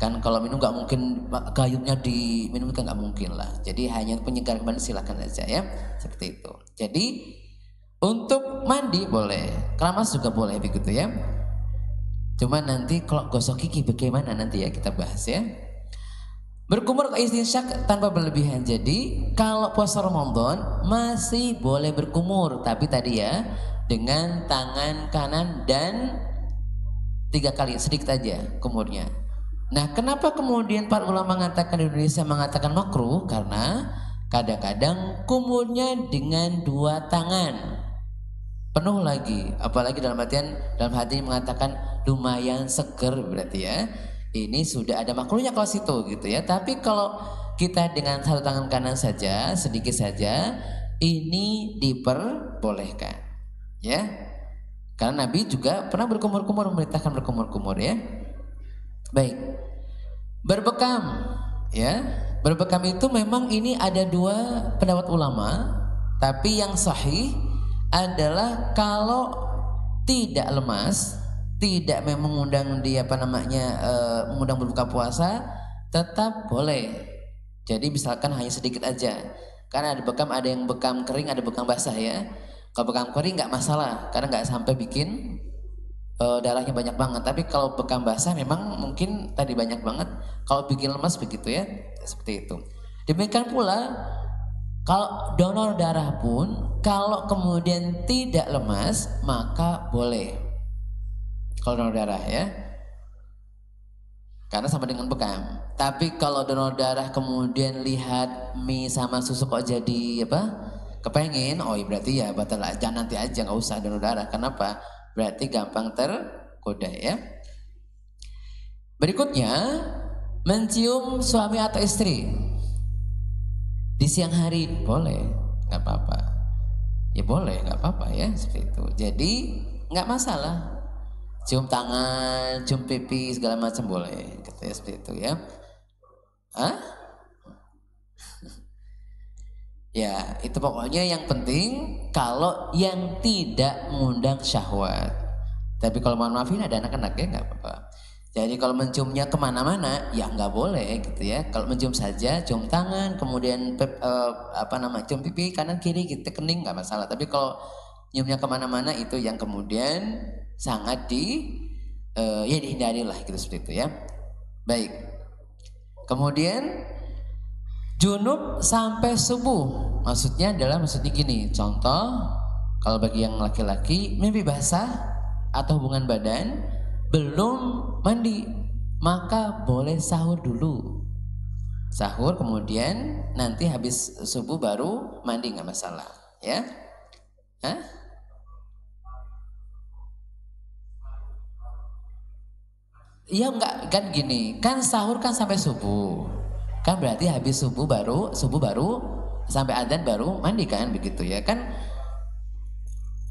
Kan kalau minum nggak mungkin gayungnya diminum, kan nggak mungkin lah. Jadi hanya penyegar kembali silakan aja ya, seperti itu. Jadi untuk mandi boleh, keramas juga boleh begitu ya. Cuma nanti kalau gosok gigi bagaimana nanti ya kita bahas ya. Berkumur istinsyak tanpa berlebihan. Jadi kalau puasa Ramadan masih boleh berkumur, tapi tadi ya dengan tangan kanan dan 3 kali, sedikit aja kumurnya. Nah, kenapa kemudian para ulama mengatakan di Indonesia mengatakan makruh? Karena kadang-kadang kumurnya dengan 2 tangan penuh lagi, apalagi dalam hati mengatakan lumayan seger, berarti ya ini sudah ada makruhnya kalau situ gitu ya. Tapi kalau kita dengan 1 tangan kanan saja, sedikit saja, ini diperbolehkan ya. Karena Nabi juga pernah berkumur-kumur, memerintahkan berkumur-kumur ya. Baik, berbekam ya. Berbekam itu memang ini ada 2 pendapat ulama, tapi yang sahih adalah kalau tidak lemas, tidak mengundang dia mengundang berbuka puasa, tetap boleh. Jadi misalkan hanya sedikit aja, karena ada bekam, ada yang bekam kering, ada bekam basah ya. Kalau bekam kering nggak masalah, karena nggak sampai bikin darahnya banyak banget. Tapi kalau bekam basah memang mungkin tadi banyak banget, kalau bikin lemas begitu ya, seperti itu. Demikian pula kalau donor darah pun, kalau kemudian tidak lemas maka boleh. Kalau donor darah ya, karena sama dengan bekam. Tapi kalau donor darah kemudian lihat mie sama susu kok jadi kepengen, oh berarti ya batal aja, nanti aja, nggak usah donor darah. Kenapa? Berarti gampang tergoda ya. Berikutnya, mencium suami atau istri di siang hari boleh, nggak apa-apa. Ya boleh, nggak apa-apa ya, seperti itu. Jadi nggak masalah. Cium tangan, cium pipi, segala macam boleh, gitu ya, seperti itu ya. Ya, itu pokoknya yang penting kalau yang tidak mengundang syahwat. Tapi kalau mohon maafin ada anak-anak ya nggak apa-apa. Jadi kalau menciumnya kemana-mana ya nggak boleh gitu ya. Kalau mencium saja, cium tangan, kemudian cium pipi kanan kiri gitu, kening nggak masalah. Tapi kalau nyiumnya kemana-mana itu yang kemudian sangat dihindari lah gitu, seperti itu ya. Baik. Kemudian junub sampai subuh, maksudnya gini, contoh kalau bagi yang laki-laki mimpi basah atau hubungan badan belum mandi, maka boleh sahur dulu. Sahur kemudian nanti habis subuh baru mandi, nggak masalah ya. Iya enggak, kan gini, kan sahur kan sampai subuh. Kan berarti habis subuh baru sampai adzan baru mandi kan, begitu ya kan?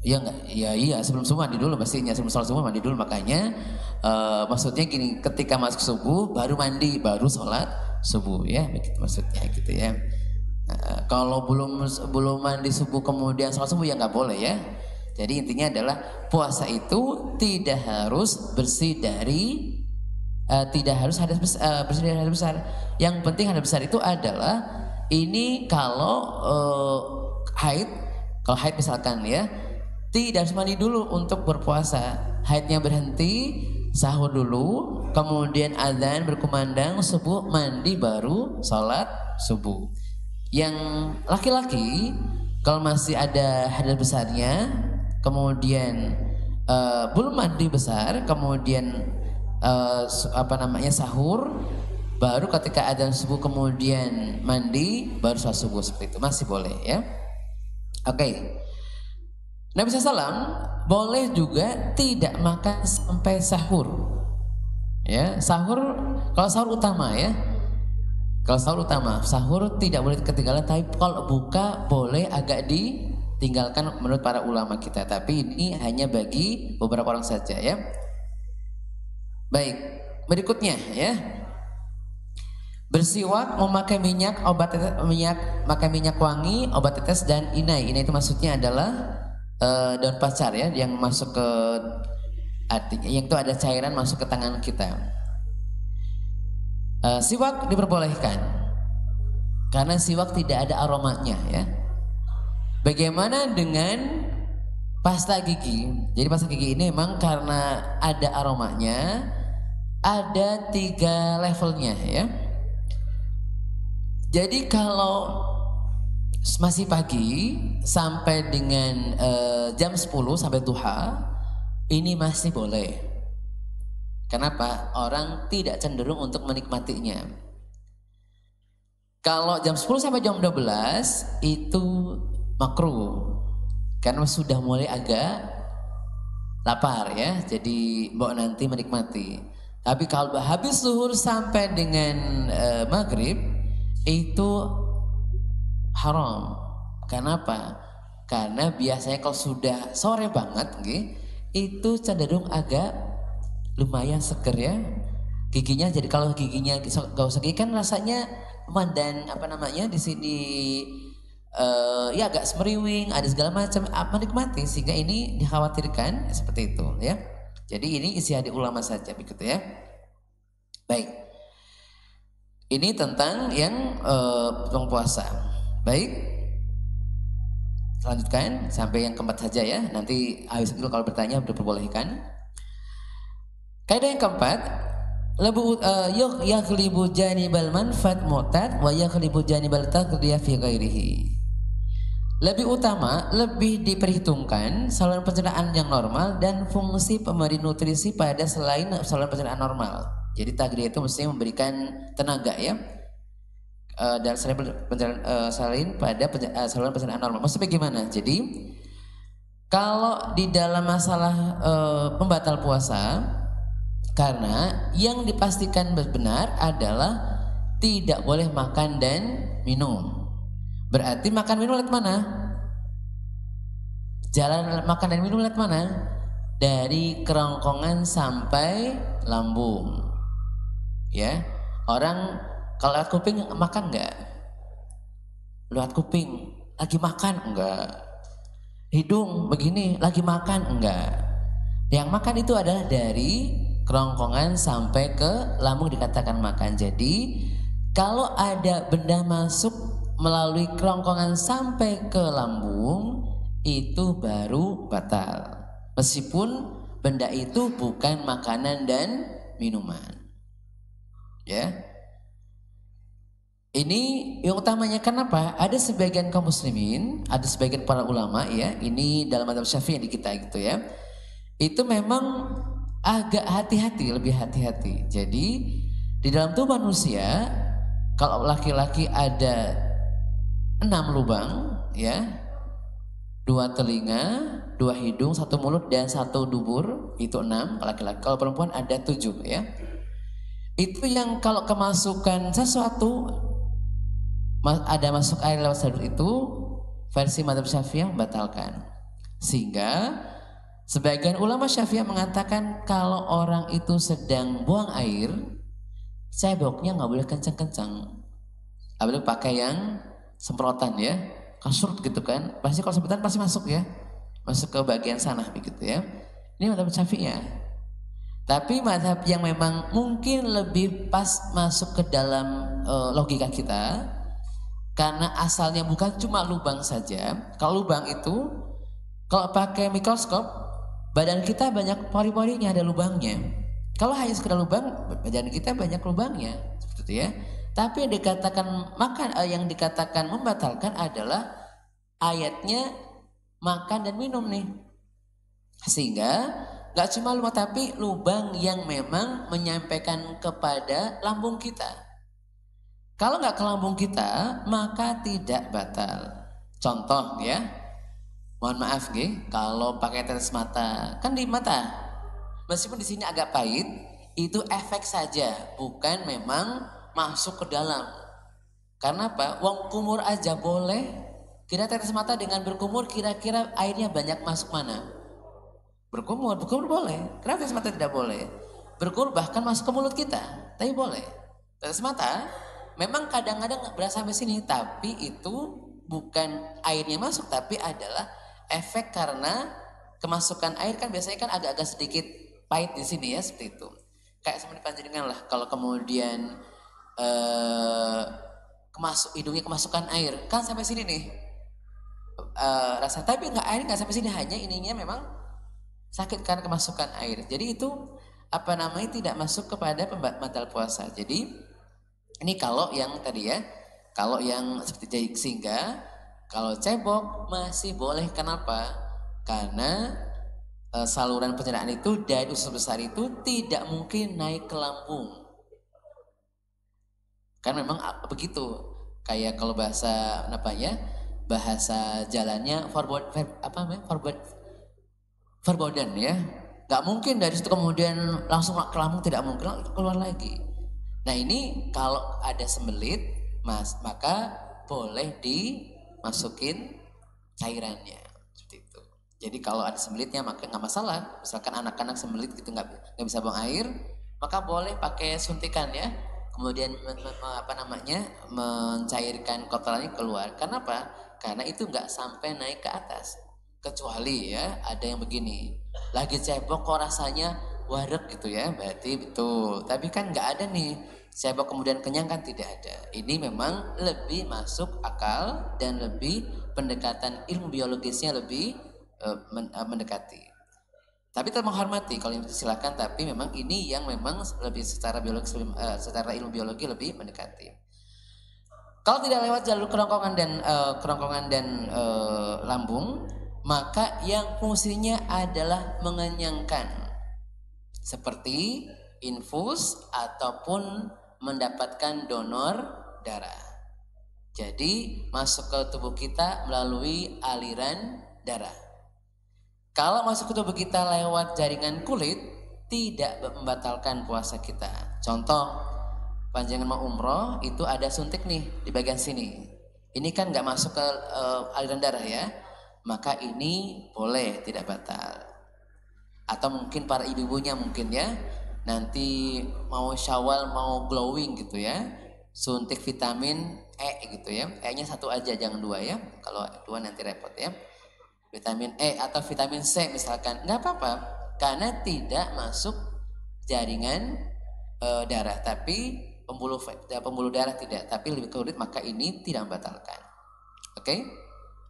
Ya enggak, iya sebelum subuh mandi dulu pastinya, sebelum sholat subuh mandi dulu. Makanya maksudnya gini, ketika masuk subuh baru mandi, baru sholat subuh ya, begitu maksudnya gitu ya. Kalau belum mandi subuh kemudian sholat subuh ya nggak boleh ya. Jadi intinya adalah puasa itu tidak harus bersih dari tidak harus bersih dari hadas besar. Yang penting hadas besar itu adalah ini kalau haid, kalau haid misalkan ya, tidak harus mandi dulu untuk berpuasa. Haidnya berhenti, sahur dulu, kemudian azan berkumandang, subuh mandi baru sholat subuh. Yang laki-laki kalau masih ada hadas besarnya, kemudian belum mandi besar, kemudian sahur, baru ketika adzan subuh kemudian mandi, baru sholat subuh, seperti itu masih boleh ya. Oke. Nabi SAW boleh juga tidak makan sampai sahur. Ya, sahur kalau sahur utama ya. Kalau sahur utama, sahur tidak boleh ketinggalan, tapi kalau buka boleh agak ditinggalkan menurut para ulama kita. Tapi ini hanya bagi beberapa orang saja ya. Baik, berikutnya ya. Bersiwak, memakai minyak, pakai minyak wangi, obat tetes dan inai. Inai itu maksudnya adalah daun pacar ya, yang masuk ke artinya yang itu ada cairan masuk ke tangan kita. Siwak diperbolehkan karena siwak tidak ada aromanya ya. Bagaimana dengan pasta gigi? Jadi pasta gigi ini memang karena ada aromanya, ada 3 levelnya ya. Jadi kalau masih pagi sampai dengan jam 10 sampai duha, ini masih boleh. Kenapa? Orang tidak cenderung untuk menikmatinya. Kalau jam 10 sampai jam 12 itu makruh. Karena sudah mulai agak lapar ya. Jadi mbok nanti menikmati. Tapi kalau habis zuhur sampai dengan maghrib itu haram. Kenapa? Karena biasanya kalau sudah sore banget itu cenderung agak lumayan seger ya giginya. Jadi kalau giginya gak usah gigi kan rasanya dan apa namanya di sini ya agak semeriwing, ada segala macam, menikmati, sehingga ini dikhawatirkan seperti itu ya. Jadi ini ijtihad ulama saja begitu ya. Baik, ini tentang yang puasa. Baik, lanjutkan sampai yang keempat saja ya. Nanti habis itu kalau bertanya diperbolehkan. Kaidah yang keempat, yaghlibu janibal manfaat mu'tad wa yaghlibu janibal taqdiyah fi ghairihi. Lebih utama, lebih diperhitungkan saluran pencernaan yang normal dan fungsi pemberi nutrisi pada selain saluran pencernaan normal. Jadi taqdiyah itu mesti memberikan tenaga ya. Dan selain pada saluran pencernaan normal. Maksudnya bagaimana? Jadi kalau di dalam masalah pembatal puasa, karena yang dipastikan benar adalah tidak boleh makan dan minum. Berarti makan minum lewat mana? Jalan makan dan minum lewat mana? Dari kerongkongan sampai lambung. Ya, orang kalau lewat kuping makan enggak? Lewat kuping lagi makan enggak? Hidung begini lagi makan enggak? Yang makan itu adalah dari kerongkongan sampai ke lambung dikatakan makan. Jadi kalau ada benda masuk melalui kerongkongan sampai ke lambung itu baru batal. Meskipun benda itu bukan makanan dan minuman. Ya. Ini yang utamanya. Kenapa? Ada sebagian kaum muslimin, ada sebagian para ulama ya, ini dalam mazhab Syafi'i di kita gitu ya. Itu memang agak hati-hati, lebih hati-hati. Jadi di dalam tubuh manusia kalau laki-laki ada 6 lubang ya, 2 telinga, 2 hidung, 1 mulut dan 1 dubur, itu 6 laki-laki. Kalau perempuan ada 7 ya. Itu yang kalau kemasukan sesuatu ada masuk air lewat saluran itu versi mazhab Syafi'i membatalkan. Sehingga sebagian ulama Syafi'i mengatakan kalau orang itu sedang buang air, ceboknya nggak boleh kencang-kencang, nggak boleh pakai yang semprotan ya, kasur gitu kan, pasti kalau semprotan pasti masuk ya, masuk ke bagian sana begitu ya. Ini mazhab Syafi'i ya. Tapi mazhab yang memang mungkin lebih pas masuk ke dalam logika kita, karena asalnya bukan cuma lubang saja. Kalau lubang itu kalau pakai mikroskop, badan kita banyak pori-porinya, ada lubangnya. Kalau hanya sekedar lubang, badan kita banyak lubangnya, seperti itu ya. Tapi yang dikatakan membatalkan adalah ayatnya makan dan minum nih. Sehingga Gak cuma lubang tapi lubang yang memang menyampaikan kepada lambung kita. Kalau nggak ke lambung kita maka tidak batal. Contoh ya, mohon maaf kalau pakai tetes mata kan di mata, meskipun di sini agak pahit, itu efek saja, bukan memang masuk ke dalam. Karena apa? Wong kumur aja boleh. Kira tetes mata dengan berkumur kira-kira airnya banyak masuk mana? Berkumur boleh. Kenapa tetes mata tidak boleh? Berkumur bahkan masuk ke mulut kita, tapi boleh. Tetes mata memang kadang-kadang berasa sampai sini, tapi itu bukan airnya masuk, tapi adalah efek karena kemasukan air kan biasanya kan agak-agak sedikit pahit di sini ya, seperti itu. Kayak seperti panjenengan lah, kalau kemudian hidungnya kemasukan air kan sampai sini nih rasa, tapi air nggak sampai sini, hanya ininya memang sakit karena kemasukan air. Jadi itu tidak masuk kepada pembatal puasa. Jadi ini kalau yang tadi ya, kalau yang seperti jahit singgah, kalau cebok masih boleh. Kenapa? Karena saluran pencernaan itu dari usus besar itu tidak mungkin naik ke lambung. Kan memang begitu. Kayak kalau bahasa bahasa jalannya verboden ya. Gak mungkin dari situ kemudian langsung ke lambung, tidak mungkin, keluar lagi. Nah ini kalau ada sembelit maka boleh dimasukin cairannya seperti itu. Jadi kalau ada sembelitnya maka nggak masalah. Misalkan anak-anak sembelit gitu nggak bisa buang air, maka boleh pakai suntikan ya. Kemudian mencairkan kotorannya keluar. Kenapa? Karena itu nggak sampai naik ke atas. Kecuali ya ada yang begini, lagi cebok kok rasanya warek gitu ya, berarti betul. Tapi kan nggak ada nih cebok kemudian kenyang, kan tidak ada. Ini memang lebih masuk akal dan lebih pendekatan ilmu biologisnya lebih mendekati. Tapi tetap menghormati kalau itu silakan, tapi memang ini yang memang lebih secara biologis, secara ilmu biologi lebih mendekati. Kalau tidak lewat jalur kerongkongan dan lambung, maka yang fungsinya adalah mengenyangkan, seperti infus ataupun mendapatkan donor darah. Jadi masuk ke tubuh kita melalui aliran darah. Kalau masuk ke tubuh kita lewat jaringan kulit, tidak membatalkan puasa kita. Contoh, panjangan mau umroh itu ada suntik nih di bagian sini. Ini kan nggak masuk ke aliran darah ya, maka ini boleh, tidak batal. Atau mungkin para ibu-ibunya mungkin ya, nanti mau Syawal mau glowing gitu ya, suntik vitamin E gitu ya, E-nya satu aja jangan dua ya, kalau dua nanti repot ya. Vitamin E atau vitamin C misalkan, nggak apa-apa karena tidak masuk jaringan darah, tapi pembuluh darah tidak, tapi lebih ke kulit, maka ini tidak membatalkan. Oke?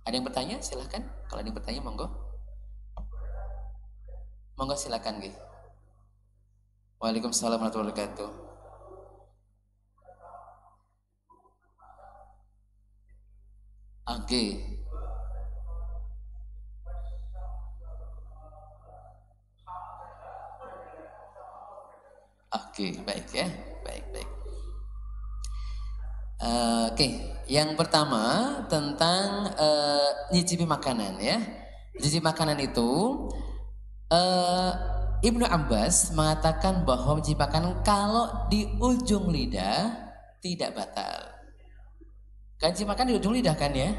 Ada yang bertanya? Silahkan. Kalau ada yang bertanya monggo. Monggo silakan Gi. Waalaikumsalam warahmatullahi wabarakatuh. Oke. Oke, baik ya. Baik. Oke, yang pertama tentang nyicipi makanan ya. Nyicipi makanan itu Ibnu Abbas mengatakan bahwa mencicipi makanan kalau di ujung lidah tidak batal. Kan cicipi makan di ujung lidah kan ya?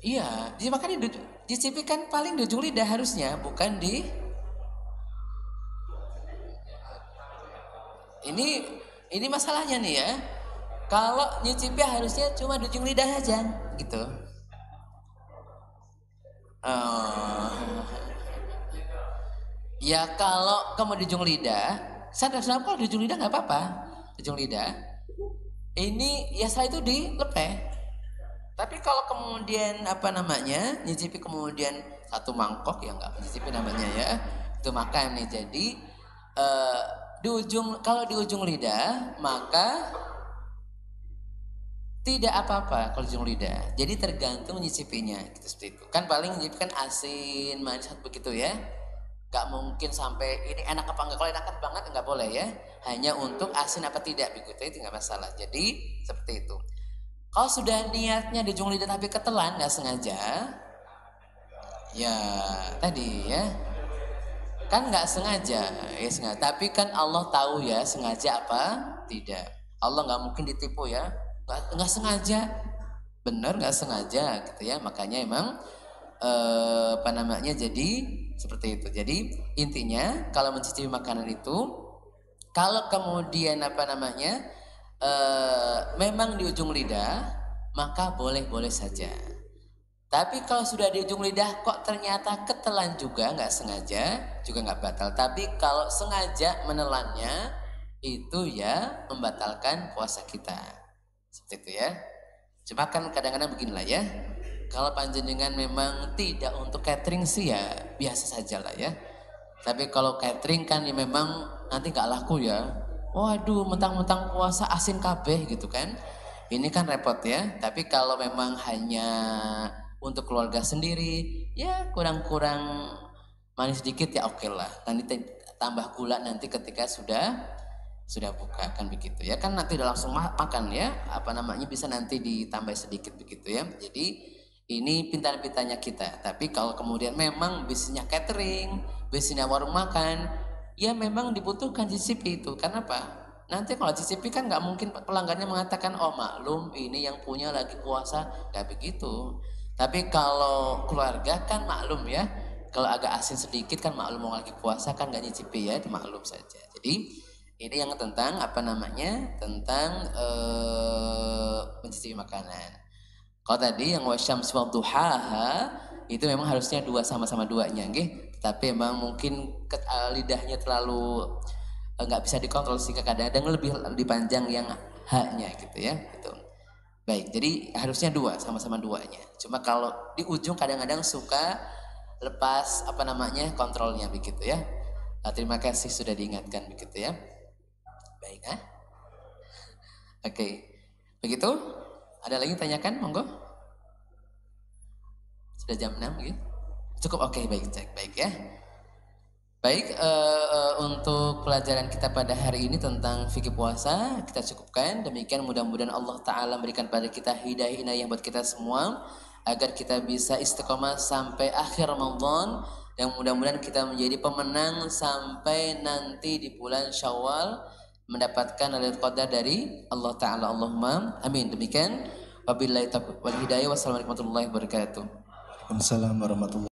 Iya, cicipi makan dicicipi kan paling di ujung lidah harusnya, bukan di. Ini masalahnya nih ya. Kalau nyicipi harusnya cuma di ujung lidah aja gitu. Ya kalau kamu di ujung lidah, sadar-sadar kalau di ujung lidah nggak apa-apa, di ujung lidah. Ini ya setelah itu dilepeh. Tapi kalau kemudian nyicipi kemudian satu mangkok ya nggak mencicipi namanya ya, itu makan nih. Jadi kalau di ujung lidah maka Tidak apa-apa kalau ujung lidah. Jadi tergantung nyicipinya gitu seperti itu. Kan paling nyicip kan asin, manis begitu ya. Gak mungkin sampai ini enak apa enggak. Kalau enak banget enggak boleh ya. Hanya untuk asin apa tidak begitu itu enggak masalah. Jadi seperti itu. Kalau sudah niatnya di ujung lidah tapi ketelan nggak sengaja, ya tadi ya kan nggak sengaja ya sengaja. Tapi kan Allah tahu ya sengaja apa tidak. Allah nggak mungkin ditipu ya, nggak sengaja, benar nggak sengaja gitu ya. Makanya emang apa namanya jadi seperti itu. Jadi intinya kalau mencicipi makanan itu, kalau kemudian apa namanya memang di ujung lidah, maka boleh-boleh saja. Tapi kalau sudah di ujung lidah kok ternyata ketelan juga nggak sengaja juga nggak batal. Tapi kalau sengaja menelannya itu ya membatalkan puasa kita. Seperti itu ya. Cuma kan kadang-kadang beginilah ya. Kalau panjenengan memang tidak untuk catering sih ya biasa saja lah ya. Tapi kalau catering kan ya memang nanti nggak laku ya. Waduh, mentang-mentang puasa asin kabeh gitu kan. Ini kan repot ya. Tapi kalau memang hanya untuk keluarga sendiri, ya kurang-kurang manis sedikit ya oke lah. Nanti tambah gula nanti ketika sudah buka kan begitu ya. Kan nanti udah langsung makan ya. Apa namanya bisa nanti ditambah sedikit begitu ya. Jadi ini pintar-pintarnya kita. Tapi kalau kemudian memang bisnisnya catering, bisnisnya warung makan, ya memang dibutuhkan cicipi itu. Karena apa? Nanti kalau cicipi kan nggak mungkin pelanggannya mengatakan, oh maklum ini yang punya lagi puasa, nggak begitu. Tapi kalau keluarga kan maklum ya, kalau agak asin sedikit kan maklum mau lagi puasa kan nggak nyicipi ya, itu maklum saja. Jadi ini yang tentang apa namanya, tentang mencicipi makanan. Kalau tadi yang wasyamsi wadduhaha itu memang harusnya dua sama-sama duanya, nggih. Tapi memang mungkin lidahnya terlalu nggak bisa dikontrol sehingga kadang-kadang lebih panjang yang haknya gitu ya. Gitu. Baik, jadi harusnya dua sama-sama duanya. Cuma kalau di ujung kadang-kadang suka lepas apa namanya kontrolnya begitu ya. Nah, terima kasih sudah diingatkan begitu ya. Baik, Oke, begitu. Ada lagi tanyakan, monggo. Sudah jam 6 gitu. Cukup oke, baik, cek baik ya. Baik, untuk pelajaran kita pada hari ini tentang fikih puasa kita cukupkan. Demikian mudah-mudahan Allah Ta'ala memberikan pada kita hidayah yang buat kita semua agar kita bisa istiqomah sampai akhir Ramadan dan mudah-mudahan kita menjadi pemenang sampai nanti di bulan Syawal mendapatkan lailatul qadar dari Allah Ta'ala. Allahumma amin. Demikian wabillahi taufiq wal hidayah. Wassalamualaikum warahmatullahi wabarakatuh. Waalaikumsalam warahmatullahi